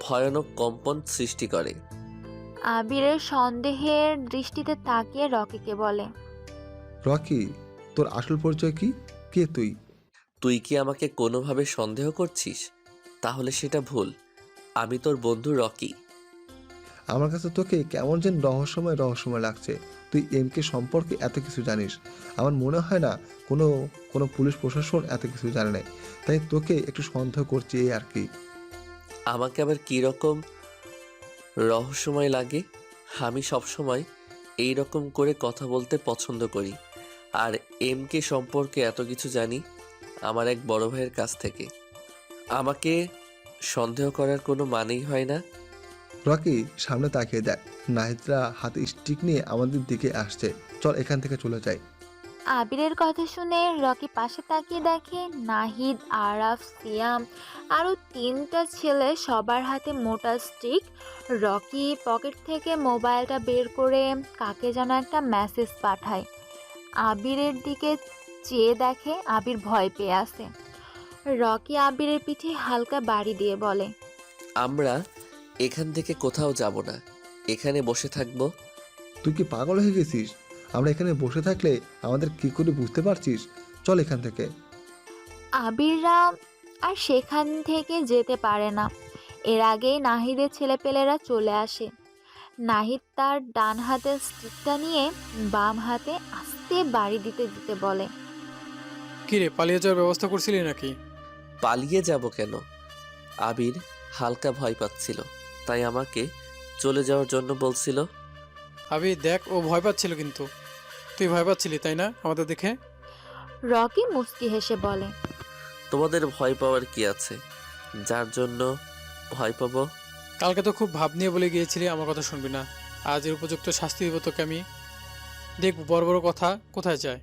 ভয়ানক কম্পন সৃষ্টি করে। আবিরের সন্দেহের দৃষ্টিতে তাকিয়ে রকিকে বলে, রকি, তোর আসল পরিচয় কি? কে তুই? তুই কি আমাকে কোনোভাবে সন্দেহ করছিস? তাহলে সেটা ভুল। আমি তোর বন্ধু রকি। আমার কাছে তোকে কেমন যেন রহস্যময় লাগছে। তুই MK সম্পর্কে এত কিছু জানিস। আমার মনে হয় না কোনো পুলিশ প্রশাসন এত কিছু জানে না, তাই তোকে একটু সন্দেহ করছি, এই আর কি। আমাকে আবার কী রকম রহস্যময় লাগে? আমি সবসময় এই রকম করে কথা বলতে পছন্দ করি। আর MK সম্পর্কে এত কিছু জানি আমার এক বড় ভাইয়ের কাছ থেকে। আমাকে সন্দেহ করার কোনো মানেই হয় না। রকি, সামনে তাকিয়ে দেখ, নাহিদরা হাতে স্টিক নিয়ে আমাদের দিকে আসছে। চল এখান থেকে চলে যাই। আবিরের কথা শুনে রকি পাশে তাকিয়ে দেখে নাহিদ, আরাফ, সিয়াম আরও 3টা ছেলে, সবার হাতে মোটা স্টিক। রকি পকেট থেকে মোবাইলটা বের করে কাকে যেন একটা মেসেজ পাঠায়। আবিরের দিকে চেয়ে দেখে আবির ভয় পেয়ে আছে। রকি আবিরের পিঠে হালকা বাড়ি দিয়ে বলে, আমরা এখান থেকে কোথাও যাব না, এখানে বসে থাকবো। তুই কি পাগল হয়ে গেছিস? আমরা এখানে বসে থাকলে আমাদের কি করে বুঝতে পারছিস? চল এখান থেকে। আবিররা আর সেখান থেকে যেতে পারে না। এর আগেই নাহিদের ছেলেপেলেরা চলে আসে। নাহিদ তার ডান হাতের স্টিকটা নিয়ে বাম হাতে আস্তে বাড়ি দিতে দিতে বলে, কিরে, পালিয়ে যাওয়ার ব্যবস্থা করছিলি নাকি? পালিয়ে যাব কেন? আবির হালকা ভয় পাচ্ছিল, তাই আমাকে চলে যাওয়ার জন্য বলছিল। আবি দেখ, ও ভয় পাচ্ছিল, কিন্তু তুই ভয় পাচ্ছিলি তাই না আমাদের দেখে? রকি মুচকি হেসে বলে, তোমাদের ভয় পাওয়ার কি আছে? যার জন্য ভয় পাবো। কালকে তো খুব ভাব নিয়ে বলে গিয়েছিলি আমার কথা শুনবি না। আজ এর উপযুক্ত শাস্তি দিব তোকে আমি। দেখব বড় বড় কথা কোথায় যায়।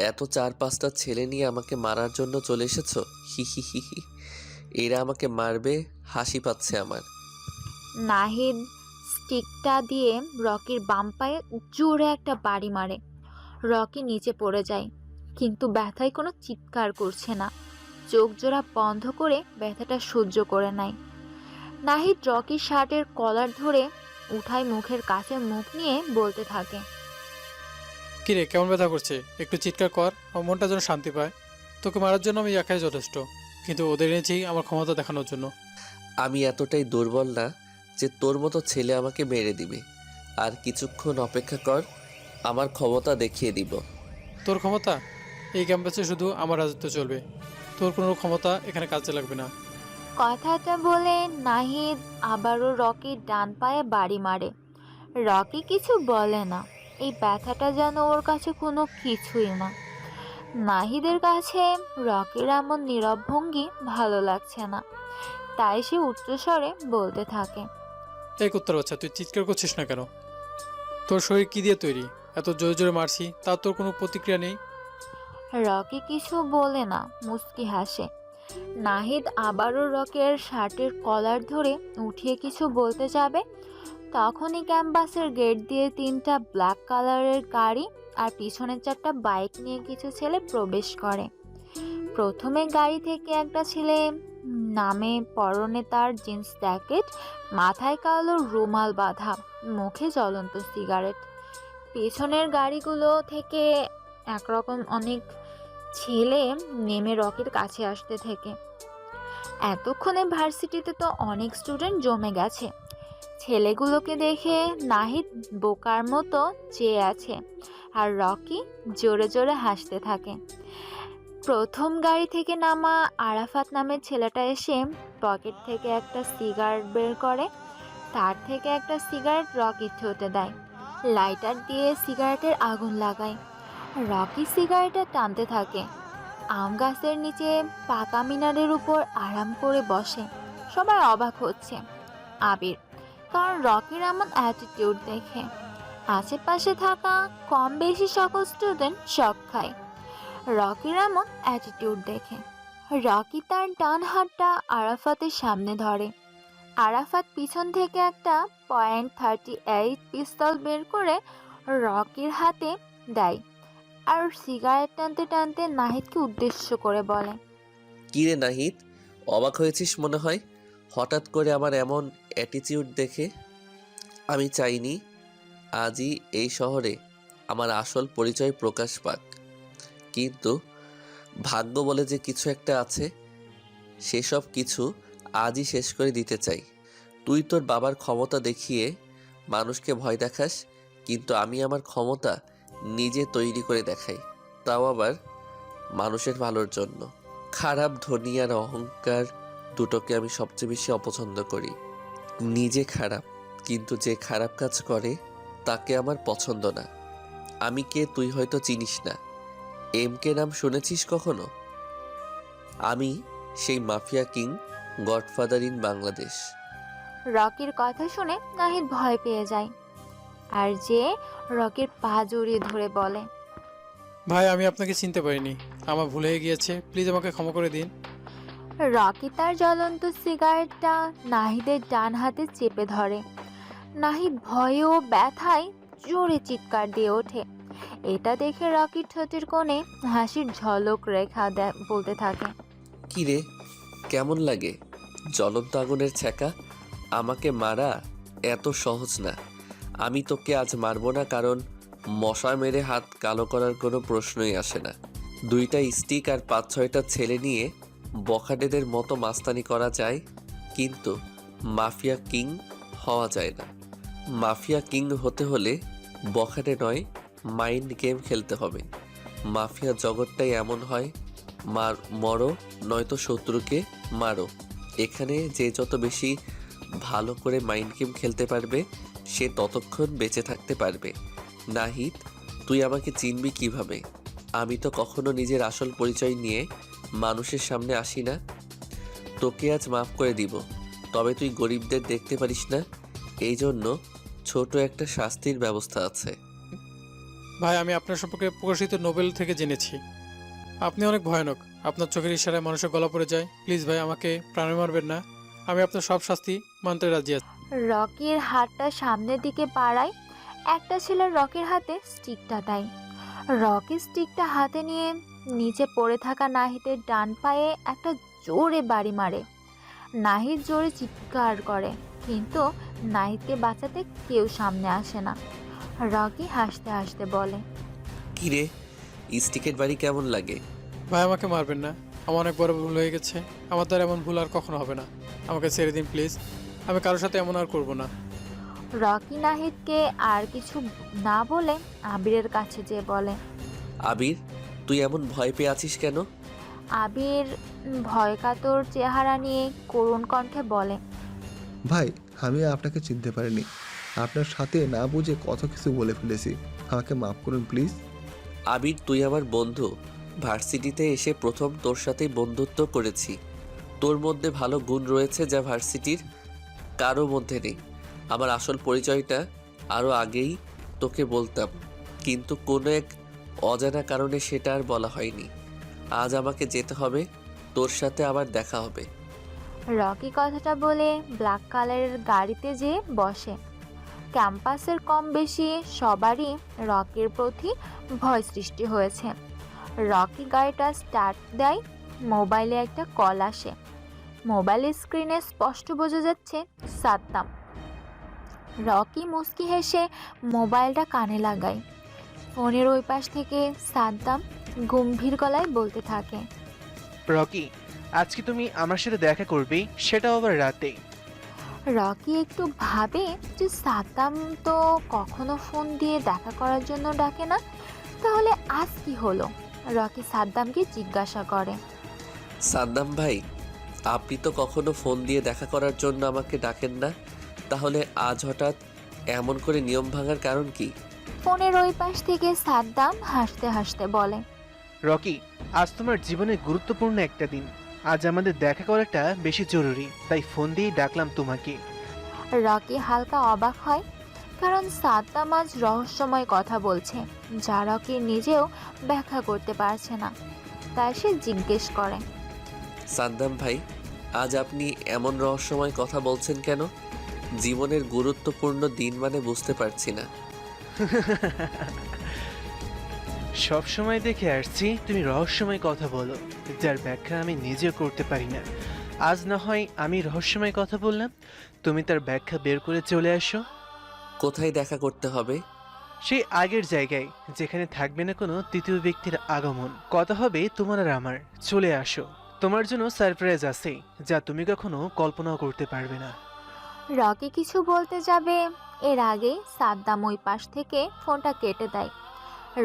এত 4-5টা ছেলে নিয়ে আমাকে মারার জন্য চলে এসেছো? হি হি হি হি। এরা আমাকে মারবে, হাসি পাচ্ছে আমার। নাহিদ স্টিকটা দিয়ে রকির বাম পায়ে জোরে একটা বাড়ি মারে। রকি নিচে পড়ে যায়, কিন্তু ব্যথায় কোনো চিৎকার করছে না। চোখ জোড়া বন্ধ করে ব্যথাটা সহ্য করে নেয়। নাহিদ রকির শার্টের কলার ধরে উঠায় মুখের কাছে মুখ নিয়ে বলতে থাকে, কিরে কেমন ব্যথা করছে? একটু চিৎকার কর, আমার মনটা যেন শান্তি পায়। তোকে মারার জন্য আমি একাই যথেষ্ট, কিন্তু ওদের এনেছি আমার ক্ষমতা দেখানোর জন্য। আমি এতটাই দুর্বল না যে তোর মতো ছেলে আমাকে মেরে দিবে। আর কিছুক্ষণ অপেক্ষা কর, আমার ক্ষমতা দেখিয়ে দিব। তোর ক্ষমতা? এই ক্যাম্পাসে শুধু আমার রাজত্ব চলবে, তোর কোনো ক্ষমতা এখানে কাজে লাগবে না। কথাটা বলে নাহিদ আবারও রকির ডান পায়ে বাড়ি মারে। রকি কিছু বলে না, এই ব্যথাটা যেন ওর কাছে কোনো কিছুই না। নাহিদের কাছে রকির এমন নীরব ভঙ্গি ভালো লাগছে না, তাই সে উচ্চস্বরে বলতে থাকে, এই কুত্তার বাচ্চা, তুই চিৎকার করছিস না কেন? তোর শরীর কি দিয়ে তৈরি? এত জোরে জোরে মারছি, তার তোর কোনো প্রতিক্রিয়া নেই। রকি কিছু বলে না, মুচকি হাসে। নাহিদ আবারও রকির শার্টের কলার ধরে উঠিয়ে কিছু বলতে যাবে, তখনই ক্যাম্পাসের গেট দিয়ে 3টা ব্ল্যাক কালারের গাড়ি আর পিছনের 4টা বাইক নিয়ে কিছু ছেলে প্রবেশ করে। প্রথমে গাড়ি থেকে একটা ছেলে নামে, পরনে তার জিন্স জ্যাকেট, মাথায় কালো রুমাল বাঁধা, মুখে জ্বলন্ত সিগারেট। পেছনের গাড়িগুলো থেকে একরকম অনেক ছেলে নেমে রকির কাছে আসতে থাকে। এতক্ষণে ভার্সিটিতে তো অনেক স্টুডেন্ট জমে গেছে। ছেলেগুলোকে দেখে নাহিদ বোকার মতো চেয়ে আছে, আর রকি জোরে জোরে হাসতে থাকে। প্রথম গাড়ি থেকে নামা আরাফাত নামের ছেলেটা এসে পকেট থেকে একটা সিগারেট বের করে, তার থেকে একটা সিগারেট রকির ঠোঁটে দেয়, লাইটার দিয়ে সিগারেটের আগুন লাগায়। রকি সিগারেটটা টানতে থাকে। আম গাছের নিচে পাকা মিনারের উপর আরাম করে বসে। সবাই অবাক হচ্ছে। আবির, কারণ রকির এমন অ্যাটিটিউড দেখে। আশেপাশে থাকা কম বেশি সকল স্টুডেন্ট শক খায় রকির এমন অ্যাটিটিউড দেখে। রকি তার ডান হাতটা আরাফাতের সামনে ধরে। আরাফাত পিছন থেকে একটা .38 পিস্তল বের করে রকির হাতে দেয়, আর সিগারেট টানতে টানতে নাহিদকে উদ্দেশ্য করে বলে, কিরে নাহিদ, অবাক হয়েছিস মনে হয় হঠাৎ করে আমার এমন অ্যাটিটিউড দেখে? আমি চাইনি আজই এই শহরে আমার আসল পরিচয় প্রকাশ পাক, কিন্তু ভাগ্য বলে যে কিছু একটা আছে, সেসব কিছু আজই শেষ করে দিতে চাই। তুই তোর বাবার ক্ষমতা দেখিয়ে মানুষকে ভয় দেখাস, কিন্তু আমি আমার ক্ষমতা নিজে তৈরি করে দেখাই, তাও আবার মানুষের ভালোর জন্য। খারাপ, ধনী আর অহংকার দুটোকে আমি সবচেয়ে বেশি অপছন্দ করি। নিজে খারাপ, কিন্তু যে খারাপ কাজ করে তাকে আমার পছন্দ না। আমি কে তুই হয়তো চিনিস না, MK নাম শুনেছিস কখনো? আমি সেই mafia king, godfather in Bangladesh. রকির কথা শুনে নাহিদ ভয় পেয়ে যায়, আর যে রকির পা জড়িয়ে ধরে বলে, ভাই আমি আপনাকে চিনতে পারিনি, আমার ভুল হয়ে গিয়েছে, প্লিজ আমাকে ক্ষমা করে দিন। রকি তার জ্বলন্ত সিগারেটটা নাহিদের ডান হাতে চেপে ধরে। নাহিদ ভয়ে ও ব্যথায় জোরে চিৎকার দিয়ে ওঠে। এটা দেখে রকির ঠোঁটের কোণে হাসির ঝলক রেখা বলতে থাকে, কিরে, কেমন লাগে জ্বলন্ত আগুনের ছ্যাঁকা? আমাকে মারা এত সহজ না। আমি তোকে আজ মারবো না, কারণ মশা মেরে হাত কালো করার কোনো প্রশ্নই আসে না। 2টা স্টিক আর 5-6টা ছেলে নিয়ে বখাটেদের মতো মাস্তানি করা যায়, কিন্তু মাফিয়া কিং হওয়া যায় না। মাফিয়া কিং হতে হলে বখাটে নয়, মাইন্ড গেম খেলতে হবে। মাফিয়া জগৎটাই এমন হয়, মরো নয়তো শত্রুকে মারো। এখানে যে যত বেশি ভালো করে মাইন্ড গেম খেলতে পারবে, সে ততক্ষণ বেঁচে থাকতে পারবে। নাহিদ, তুই আমাকে চিনবি কিভাবে? আমি তো কখনো নিজের আসল পরিচয় নিয়ে মানুষের সামনে আসি না। তোকে আজ মাফ করে দিব, তবে তুই গরিবদের দেখতে পারিস না, এই জন্য ছোট একটা শাস্তির ব্যবস্থা আছে। ভাই আমি আপনার সম্পর্কে প্রকাশিত নোবেল থেকে জেনেছি, আপনি অনেক ভয়ানক। আপনার চোখের ইশারায় মানুষের গলা পড়ে যায়। প্লিজ ভাই আমাকে প্রাণে মারবেন না, আমি আপনার সব শাস্তি মানতে রাজি আছি। রকির হাতটা সামনের দিকে বাড়ায়। একটা ছেলে রকির হাতে স্টিকটা দেয়। রকি স্টিকটা হাতে নিয়ে নিচে পড়ে থাকা নাহিদের ডান পায়ে একটা জোরে বাড়ি মারে। নাহিদ জোরে চিৎকার করে, কিন্তু নাহিদকে বাঁচাতে কেউ সামনে আসে না। রকি হাসতে হাসতে বলে, কিরে, স্টিকের বাড়ি কেমন লাগে? ভাই আমাকে মারবেন না, আমার অনেক বড় ভুল হয়ে গেছে। আমার দ্বারা এমন ভুল আর কখনো হবে না। আমাকে ছেড়ে দিন প্লিজ, আমি কারোর সাথে এমন আর করবো না। রকি নাহিদকে আর কিছু না বলে আবিরের কাছে যেয়ে বলে। আবির, তুই এমন ভয় পেয়ে আছিস কেন? আবির ভয়কাতর চেহারা নিয়ে করুণ কণ্ঠে বলে। ভাই, আমি আপনাকে চিনতে পারিনি। আপনার সাথে না বুঝে কত কিছু বলে ফেলেছি, আমাকে মাফ করুন প্লিজ। আবির, তুই আমার বন্ধু। ভার্সিটিতে এসে প্রথম তোর সাথেই বন্ধুত্ব করেছি। তোর মধ্যে ভালো গুণ রয়েছে যা ভার্সিটির কারো মধ্যে নেই। আমার আসল পরিচয়টা আরও আগেই তোকে বলতাম, কিন্তু কোনো এক অজানা কারণে সেটা আর বলা হয়নি। আজ আমাকে যেতে হবে, তোর সাথে আবার দেখা হবে। রকি কথাটা বলে ব্ল্যাক কালারের গাড়িতে যেয়ে বসে। ক্যাম্পাসের কম বেশি সবারই রকির প্রতি ভয় সৃষ্টি হয়েছে। রকি গাড়িটা স্টার্ট দেয়, মোবাইলে একটা কল আসে। মোবাইলের স্ক্রিনে স্পষ্ট বোঝা যাচ্ছে সাদ্দাম। রকি মুচকি হেসে মোবাইলটা কানে লাগায়। ফোনের ওই পাশ থেকে সাদ্দাম গম্ভীর গলায় বলতে থাকে। রকি, আজকে তুমি আমার সাথে দেখা করবে, সেটাও আবার রাতে। রকি একটু ভাবে যে সাদ্দাম তো কখনো ফোন দিয়ে দেখা করার জন্য ডাকে না, তাহলে আজ কি হলো। রকি সাদ্দামকে জিজ্ঞাসা করে। সাদ্দাম ভাই, আপনি তো কখনো ফোন দিয়ে দেখা করার জন্য আমাকে ডাকেন না, তাহলে আজ হঠাৎ এমন করে নিয়ম ভাঙার কারণ কি? ফোনের ওই পাশ থেকে সাদ্দাম হাসতে হাসতে বলে। রকি, আজ তোমার জীবনে গুরুত্বপূর্ণ একটা দিন। আজ আমাদের দেখা করাটা বেশি জরুরি, তাই ফোন দিয়েই ডাকলাম তোমাকে। রকি হালকা অবাক হয়, কারণ সাদ্দাম আজ রহস্যময় কথা বলছে যা রকি নিজেও ব্যাখ্যা করতে পারছে না। তাই সে জিজ্ঞেস করে। সাদ্দাম ভাই, আজ আপনি এমন রহস্যময় কথা বলছেন কেন? জীবনের গুরুত্বপূর্ণ দিন মানে বুঝতে পারছি না। সব সময় দেখে আসছি তুমি রহস্যময় কথা বলো, যার ব্যাখ্যা আমি নিজেও করতে পারি না। আজ না হয় আমি রহস্যময় কথা বললাম, তুমি তার ব্যাখ্যা বের করে চলে আসো। কোথায় দেখা করতে হবে? সেই আগের জায়গায়, যেখানে থাকবে না কোনো তৃতীয় ব্যক্তির আগমন। কথা হবে তোমার আর আমার। চলে আসো, তোমার জন্য সারপ্রাইজ আছে যা তুমি কখনো কল্পনাও করতে পারবে না। রকি কিছু বলতে যাবে, এর আগেই সাদ্দাম ওই পাশ থেকে ফোনটা কেটে দেয়।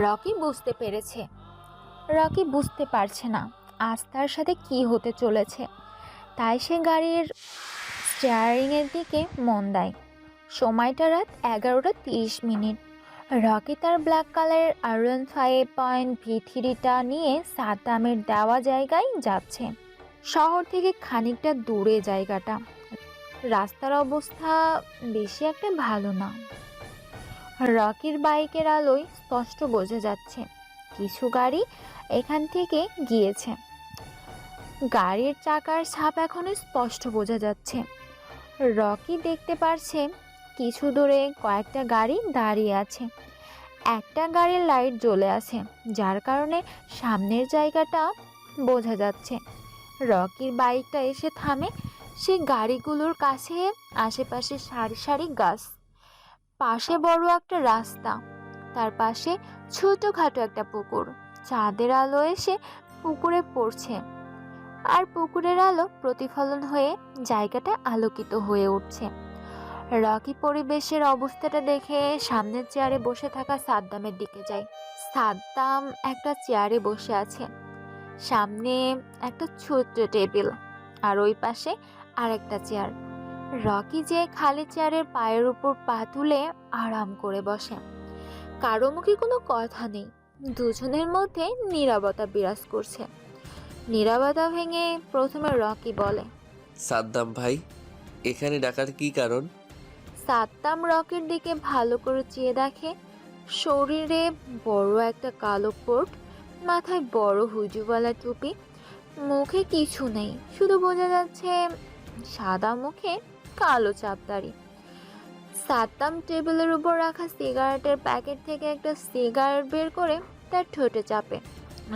রকি বুঝতে পারছে না আজ তার সাথে কি হতে চলেছে, তাই সে গাড়ির স্টিয়ারিংয়ের দিকে মন দেয়। সময়টা রাত 11:30। রকি তার ব্ল্যাক কালারের R15.V3টা নিয়ে সাদ্দামের দেওয়া জায়গায় যাচ্ছে। শহর থেকে খানিকটা দূরে জায়গাটা। রাস্তার অবস্থা বেশি একটা ভালো না। রকির বাইকের আলোয় স্পষ্ট বোঝা যাচ্ছে কিছু গাড়ি এখান থেকে গিয়েছে। গাড়ির চাকার ছাপ এখনো স্পষ্ট বোঝা যাচ্ছে। রকি দেখতে পারছে কিছু দূরে কয়েকটা গাড়ি দাঁড়িয়ে আছে। একটা গাড়ির লাইট জ্বলে আছে, যার কারণে সামনের জায়গাটা বোঝা যাচ্ছে। রকির বাইকটা এসে থামে সেই গাড়িগুলোর কাছে। আশেপাশে সারি সারি গাছ, পাশে বড় একটা রাস্তা, তার পাশে ছোটখাটো একটা পুকুর। চাঁদের আলো এসে পুকুরে পড়ছে, আর পুকুরের আলো প্রতিফলন হয়ে জায়গাটা আলোকিত হয়ে উঠছে। রকি পরিবেশের অবস্থাটা দেখে সামনের চেয়ারে বসে থাকা সাদ্দামের দিকে যায়। সাদ্দাম একটা চেয়ারে বসে আছে, সামনে একটা ছোট্ট টেবিল, আর ওই পাশে আরেকটা চেয়ার। রকি যে খালি চেয়ারের পায়ের উপর পা তুলে আরাম করে বসে। কারো মুখে কোনো কথা নেই, দুজনের মধ্যে নীরবতা বিরাজ করছে। নীরবতা ভেঙে প্রথমে রকি বলে। সাদ্দাম ভাই, এখানে ডাকার কি কারণ? সাদ্দাম রকির দিকে ভালো করে চেয়ে দেখে শরীরে বড় একটা কালো কোট, মাথায় বড় হুজুওয়ালা টুপি, মুখে কিছু নেই, শুধু বোঝা যাচ্ছে সাদা মুখে কালো চাপদাড়ি। সাদ্দাম টেবিলের উপর রাখা সিগারেটের প্যাকেট থেকে একটা সিগারেট বের করে তার ঠোঁটে চাপে,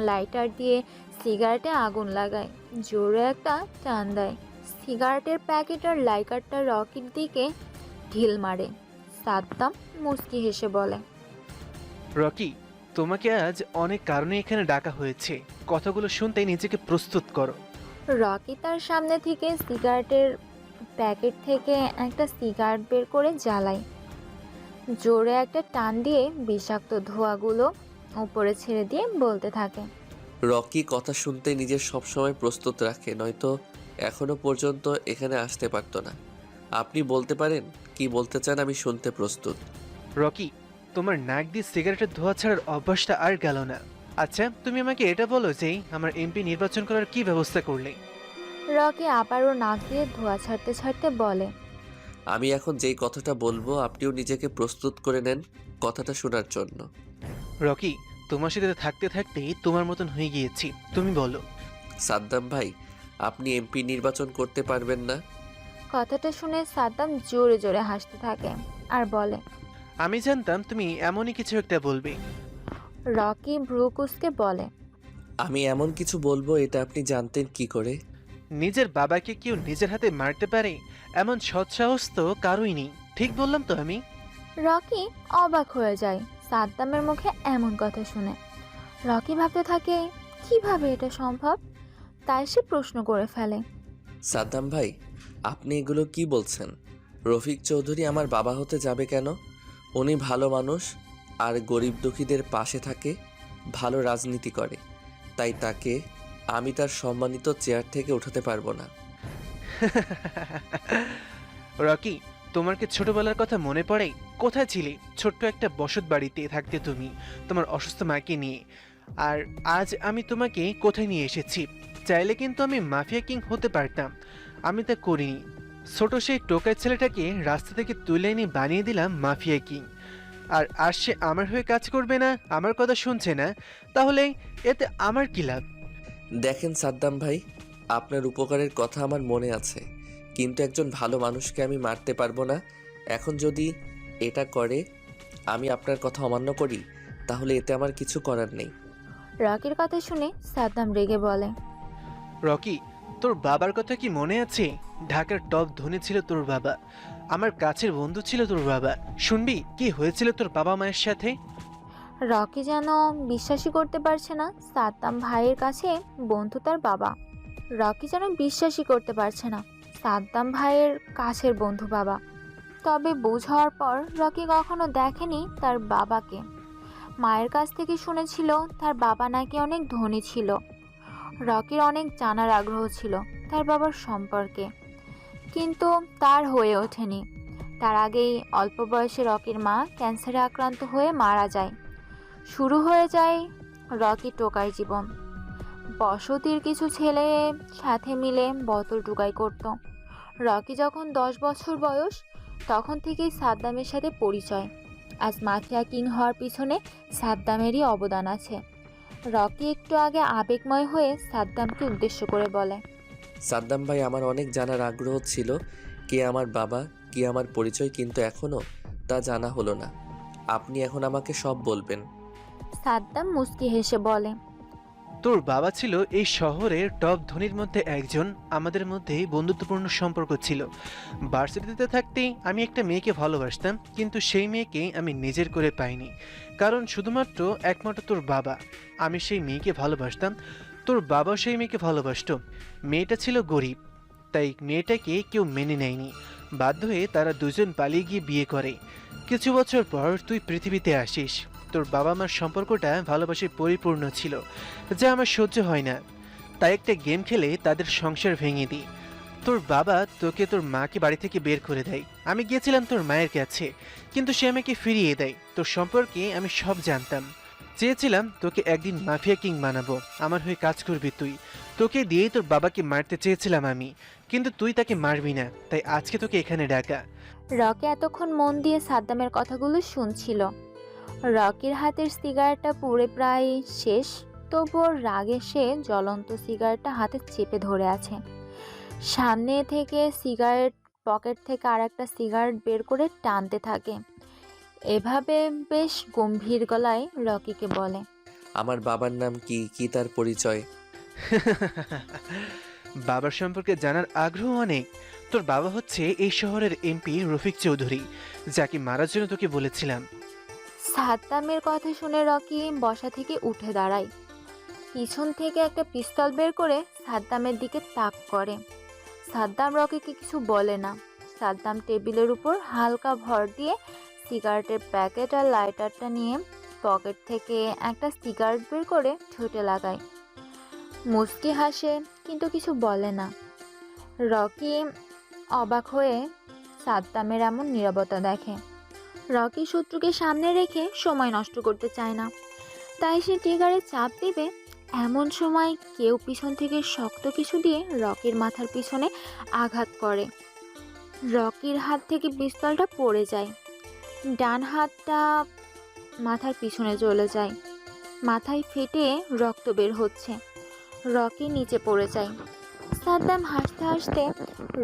লাইটার দিয়ে সিগারেটে আগুন লাগায়, জোরে একটা টান দেয়। সিগারেটের প্যাকেট আর লাইটারটা রকির দিকে ঢিল মারে। সাদ্দাম মুচকি হেসে বলে। রকি, তোমাকে আজ অনেক কারণে এখানে ডাকা হয়েছে, কথাগুলো শুনতে নিজেকে প্রস্তুত করো। রকি তার সামনে থেকে সিগারেটের প্যাকেট থেকে একটা সিগারেট বের করে জ্বালায়। জোরে একটা টান দিয়ে বিষাক্ত ধোঁয়াগুলো উপরে ছেড়ে দিয়ে বলতে থাকে, রকি কথা শুনতে নিজের সবসময় প্রস্তুত রাখে, নয়তো এখনো পর্যন্ত এখানে আসতে পারতো না। আপনি বলতে পারেন কি বলতে চান, আমি শুনতে প্রস্তুত। রকি, তোমার নাক দিয়ে সিগারেটের ধোঁয়া ছাড়ার অভ্যাসটা আর গেল না। আচ্ছা, তুমি আমাকে এটা বলো যে আমার এমপি নির্বাচন করার কি ব্যবস্থা করলে? রকি আবারও নাক দিয়ে ধোঁয়া ছাড়তে ছাড়তে বলে, আমি এখন যেই কথাটা বলবো আপনিও নিজেকে প্রস্তুত করে নেন কথাটা শোনার জন্য। রকি, তোমার সাথে থাকতে থাকতে তোমার মতন হয়ে গিয়েছি, তুমি বলো। সাদ্দাম ভাই, আপনি এমপি নির্বাচন করতে পারবেন না। কথাটা শুনে সাদ্দাম জোরে জোরে হাসতে থাকে আর বলে, আমি জানতাম তুমি এমনই কিছু একটা বলবে। রকি ভ্রু কুঁচকে বলে, আমি এমন কিছু বলবো এটা আপনি জানতেন কি করে? নিজের বাবাকে কেউ নিজের হাতে মারতে পারে এমন সৎসাহস তো কারোই নেই, ঠিক বললাম তো আমি? রকি অবাক হয়ে যায় সাদ্দামের মুখে এমন কথা শুনে। রকি ভাবতে থাকে কিভাবে এটা সম্ভব, তাই সে প্রশ্ন করে ফেলে, সাদ্দাম ভাই, আপনি এগুলো কি বলছেন? রফিক চৌধুরী আমার বাবা হতে যাবে কেন? উনি ভালো মানুষ আর গরিব দুঃখীদের পাশে থাকে, ভালো রাজনীতি করে, তাই তাকে আমি তার সম্মানিত চেয়ার থেকে উঠাতে পারবো না। রকি, তোমার কি ছোটবেলার কথা মনে পড়ে? কোথায় ছিলে? ছোট্ট একটা বসত বাড়িতে থাকতে তুমি, তোমার অসুস্থ মাকে নিয়ে। আর আজ আমি তোমাকে কোথায় নিয়ে এসেছি। চাইলে কিন্তু আমি মাফিয়া কিং হতে পারতাম, আমি তা করিনি। ছোট সেই টোকাই ছেলেটাকে রাস্তা থেকে তুলে এনে বানিয়ে দিলাম মাফিয়া কিং। আর সে আমার হয়ে কাজ করবে না, আমার কথা শুনছে না, তাহলে এতে আমার কি লাভ? দেখেন সাদ্দাম ভাই, আপনার উপকারের কথা আমার মনে আছে, কিন্তু একজন ভালো মানুষকে আমি মারতে পারবো না। এখন যদি এটা করে আমি আপনার কথা অমান্য করি, তাহলে এতে আমার কিছু করার নেই। রকির কথা শুনে সাদ্দাম রেগে বলে, রকি, তোর বাবার কথা কি মনে আছে? ঢাকার টপ ধনী ছিল তোর বাবা, আমার কাছের বন্ধু ছিল তোর বাবা। শুনবি কি হয়েছিল তোর বাবা মায়ের সাথে? রকি যেন বিশ্বাসই করতে পারছে না সাদ্দাম ভাইয়ের কাছে বন্ধু তার বাবা। রকি যেন বিশ্বাসই করতে পারছে না সাদ্দাম ভাইয়ের কাছের বন্ধু বাবা। তবে বোঝ হওয়ার পর রকি কখনো দেখেনি তার বাবাকে। মায়ের কাছ থেকে শুনেছিল তার বাবা নাকি অনেক ধনী ছিল। রকির অনেক জানার আগ্রহ ছিল তার বাবার সম্পর্কে, কিন্তু তার হয়ে ওঠেনি। তার আগেই অল্প বয়সে রকির মা ক্যান্সারে আক্রান্ত হয়ে মারা যায়। শুরু হয়ে যায় রকি টোকাই জীবন। বসতির কিছু ছেলে সাথে মিলে বোতল টোকাই করত। রকি যখন 10 বছর বয়স তখন থেকেই সাদ্দামের সাথে পরিচয়। আজ মাফিয়া কিং হওয়ার পিছনে সাদ্দামেরই অবদান আছে। রকি একটু আগে আবেগময় হয়ে সাদ্দামকে উদ্দেশ্য করে বলে, সাদ্দাম ভাই, আমার অনেক জানার আগ্রহ ছিল কে আমার বাবা, কি আমার পরিচয়, কিন্তু এখনও তা জানা হলো না। আপনি এখন আমাকে সব বলবেন। সাদ্দাম মুচকি হেসে বলে, তোর বাবা ছিল এই শহরের টপ ধনীর মধ্যে একজন। আমাদের মধ্যে বন্ধুত্বপূর্ণ সম্পর্ক ছিল। ভার্সিটিতে থাকতেই আমি একটা মেয়েকে ভালোবাসতাম, কিন্তু সেই মেয়েকে আমি নিজের করে পাইনি, কারণ শুধুমাত্র একমাত্র তোর বাবা। আমি সেই মেয়েকে ভালোবাসতাম, তোর বাবা সেই মেয়েকে ভালোবাসতো। মেয়েটা ছিল গরিব, তাই মেয়েটাকে কেউ মেনে নেয়নি। বাধ্য হয়ে তারা দুজন পালিয়ে গিয়ে বিয়ে করে। কিছু বছর পর তুই পৃথিবীতে আসিস। তোর বাবা মার সম্পর্কটা ভালোবাসায় পরিপূর্ণ ছিল, যা আমার সহ্য হয় না। তাই একটা গেম খেলে তাদের সংসার ভেঙে দিই। তোর বাবা তোকে তোর মাকে বাড়ি থেকে বের করে দেয়। আমি গিয়েছিলাম তোর মায়ের কাছে, কিন্তু সে আমাকে ফিরিয়ে দেয়। তোর সম্পর্কে আমি সব জানতাম। চেয়েছিলাম তোকে একদিন মাফিয়া কিং বানাবো, আমার হয়ে কাজ করবি তুই। তোকে দিয়েই তোর বাবাকে মারতে চেয়েছিলাম আমি, কিন্তু তুই তাকে মারবি না, তাই আজকে তোকে এখানে ডাকা। রকি এতক্ষণ মন দিয়ে সাদ্দামের কথাগুলো শুনছিল। রকির হাতের সিগারেটটা পুড়ে প্রায় শেষ, তবুও রাগে সে জ্বলন্ত সিগারেটটা হাতে চেপে ধরে আছে। সামনে থেকে সিগারেট পকেট থেকে আর একটা সিগারেট বের করে টানতে থাকে। এভাবে বেশ গম্ভীর গলায় রকিকে বলে, আমার বাবার নাম কি, কি তার পরিচয়? বাবার সম্পর্কে জানার আগ্রহ অনেক। তোর বাবা হচ্ছে এই শহরের এমপি রফিক চৌধুরী, যাকে মারার জন্য তোকে বলেছিলাম। সাদ্দামের কথা শুনে রকি বসা থেকে উঠে দাঁড়ায়। পিছন থেকে একটা পিস্তল বের করে সাদ্দামের দিকে তাক করে। সাদ্দাম রকিকে কিছু বলে না। সাদ্দাম টেবিলের উপর হালকা ভর দিয়ে সিগারেটের প্যাকেট আর লাইটারটা নিয়ে পকেট থেকে একটা সিগারেট বের করে ঠোঁটে লাগায়। মুচকি হাসে, কিন্তু কিছু বলে না। রকি অবাক হয়ে সাদ্দামের এমন নীরবতা দেখে। রকি শত্রুকে সামনে রেখে সময় নষ্ট করতে চায় না, তাই সে ট্রিগারে চাপ দিবে। এমন সময় কেউ পিছন থেকে শক্ত কিছু দিয়ে রকির মাথার পিছনে আঘাত করে। রকির হাত থেকে পিস্তলটা পড়ে যায়। ডান হাতটা মাথার পিছনে চলে যায়। মাথায় ফেটে রক্ত বের হচ্ছে। রকি নিচে পড়ে যায়। সাদ্দাম হাসতে হাসতে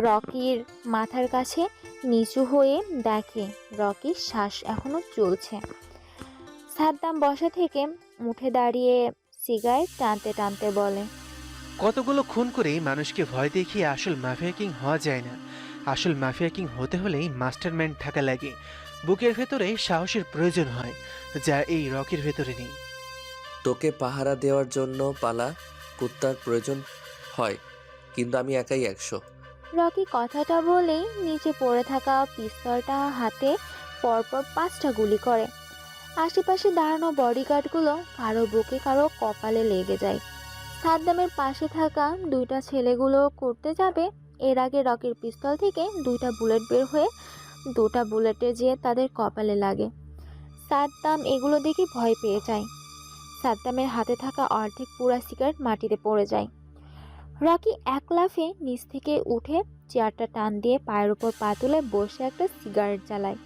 রকির মাথার কাছে নিচু হয়ে দেখে রকির শ্বাস এখনো চলছে। সাদ্দাম বসা থেকে উঠে দাঁড়িয়ে সিগারেট টানতে টানতে বলে, কতগুলো খুন করে মানুষকে ভয় দেখিয়ে আসল মাফিয়া কিং হওয়া যায় না। আসল মাফিয়া কিং হতে হলেই মাস্টারমাইন্ড থাকা লাগে। বুকের ভেতরে সাহসের প্রয়োজন হয়, যা এই রকির ভেতরে নেই। তোকে পাহারা দেওয়ার জন্য পালা কুত্তার প্রয়োজন হয়, কিন্তু আমি একাই 100। রকি কথাটা বলেই নিচে পড়ে থাকা পিস্তলটা হাতে পরপর 5টা গুলি করে। আশেপাশে দাঁড়ানো বডিগার্ডগুলো কারো বুকে কারো কপালে লেগে যায়। সাদ্দামের পাশে থাকা 2টা ছেলেগুলো করতে যাবে, এর আগে রকির পিস্তল থেকে 2টা বুলেট বের হয়ে 2টা বুলেটে যেয়ে তাদের কপালে লাগে। সাদ্দাম এগুলো দেখে ভয় পেয়ে যায়। সাদ্দামের হাতে থাকা অর্ধেক পুরা সিগারেট মাটিতে পড়ে যায়। রকি এক লাফে নিচ থেকে উঠে চেয়ারটা টান দিয়ে পায়ের উপর পা তুলে বসে একটা সিগারেট জ্বালায়।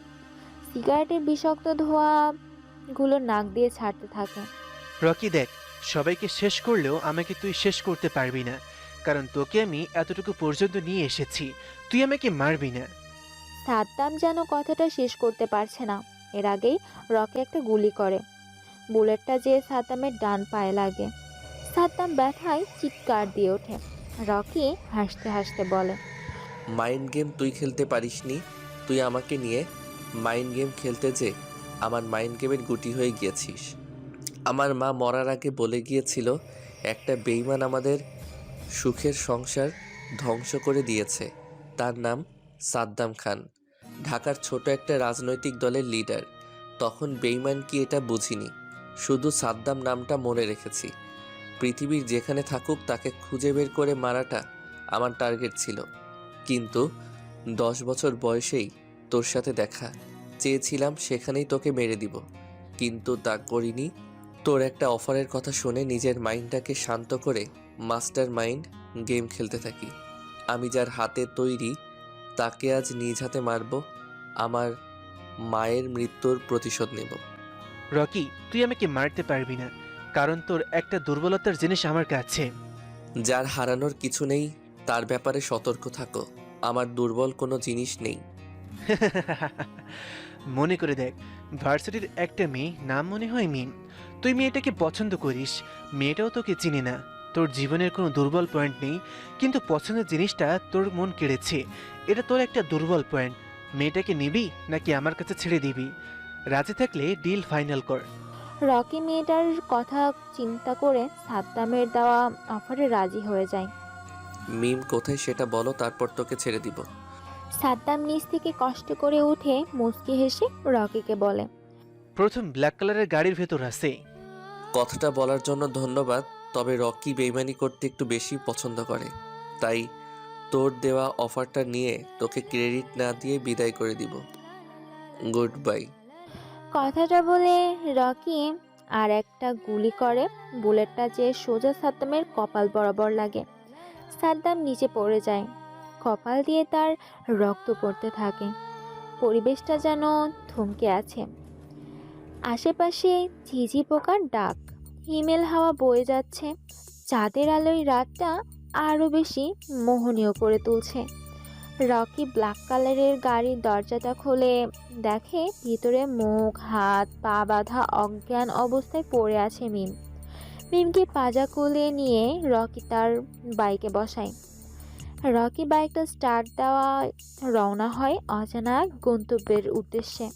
সিগারেটের বিষাক্ত ধোঁয়াগুলো নাক দিয়ে ছাড়তে থাকে। রকি দেখ, সবাইকে শেষ করলেও আমাকে তুই শেষ করতে পারবি না, কারণ তোকে আমি এতটুকু পর্যন্ত নিয়ে এসেছি। তুই আমাকে মারবি না। সাদ্দাম যেন কথাটা শেষ করতে পারছে না, এর আগেই রকি একটা গুলি করে। বুলেটটা যে সাদ্দামের ডান পায়ে লাগে। সাদ্দাম ব্যথায় চিৎকার দিয়ে ওঠে। রকি হাসতে হাসতে বলে, মাইন্ড গেম তুই খেলতে পারিসনি। তুই আমাকে নিয়ে মাইন্ড গেম খেলতে যে আমার মাইন্ড গেমের গুটি হয়ে গিয়েছিস। আমার মা মরার আগে বলে গিয়েছিল, একটা বেইমান আমাদের সুখের সংসার ধ্বংস করে দিয়েছে। তার নাম সাদ্দাম খান, ঢাকার ছোট একটা রাজনৈতিক দলের লিডার। তখন বেইমান কি এটা বুঝিনি, শুধু সাদ্দাম নামটা মনে রেখেছি। পৃথিবীর যেখানে থাকুক তাকে খুঁজে বের করে মারাটা আমার টার্গেট ছিল। কিন্তু 10 বছর বয়সেই তোর সাথে দেখা, চেয়েছিলাম সেখানেই তোকে মেরে দিব, কিন্তু তা করিনি। তোর একটা অফারের কথা শুনে নিজের মাইন্ডটাকে শান্ত করে মাস্টার মাইন্ড গেম খেলতে থাকি। আমি যার হাতে তৈরি তাকে আজ নিজ হাতে মারব, আমার মায়ের মৃত্যুর প্রতিশোধ নেব। রকি, তুই আমাকে মারতে পারবি না, কারণ তোর একটা দুর্বলতার জিনিস আমার কাছে। যার হারানোর কিছু নেই তার ব্যাপারে সতর্ক থাকো। আমার দুর্বল কোনো জিনিস নেই। মনে করে দেখ, ভার্সিটির একটা মেয়ে, নাম মনে হয় মিম। তুই মেয়েটাকে পছন্দ করিস, মেয়েটাও তোকে চিনে না। তোর জীবনের কোনো দুর্বল পয়েন্ট নেই, কিন্তু পছন্দের জিনিসটা তোর মন কেড়েছে। এটা তোর একটা দুর্বল পয়েন্ট। মেয়েটাকে নিবি নাকি আমার কাছে ছেড়ে দিবি? রাজি থাকলে ডিল ফাইনাল কর। রকি মেয়েটার কথা চিন্তা করে সাদ্দামের দেওয়া অফারে রাজি হয়ে যায়। মিম কোথায় সেটা বলো, তারপর তোকে ছেড়ে দিব। সাদ্দাম নিচ থেকে কষ্ট করে উঠে মুচকি হেসে রকিকে বলে, প্রথম ব্ল্যাক কালারের গাড়ির ভেতর আছে। কথাটা বলার জন্য ধন্যবাদ, তবে রকি বেইমানি করতে একটু বেশি পছন্দ করে, তাই তোর দেওয়া অফারটা নিয়ে তোকে ক্রেডিট না দিয়ে বিদায় করে দিব। Good bye. কথাটা বলে রকি আর একটা গুলি করে। বুলেটটা যে সোজা সাদ্দামের কপাল বরাবর লাগে। সাদ্দাম নিচে পড়ে যায়। কপাল দিয়ে তার রক্ত পড়তে থাকে। পরিবেশটা যেন থমকে আছে। আশেপাশে ঝিঝি পোকার ডাক, হিমেল হাওয়া বয়ে যাচ্ছে। চাঁদের আলোয় রাতটা আরও বেশি মোহনীয় করে তুলছে। রকি ব্ল্যাক কালারের গাড়ির দরজাটা খুলে দেখে ভিতরে মুখ হাত পা বাঁধা অজ্ঞান অবস্থায় পড়ে আছে মিম। মিমকে পাজা কোলে নিয়ে রকি তার বাইকে বসায়। রকি বাইকটা স্টার্ট দেওয়া রওনা হয় অজানা গন্তব্যের উদ্দেশ্যে।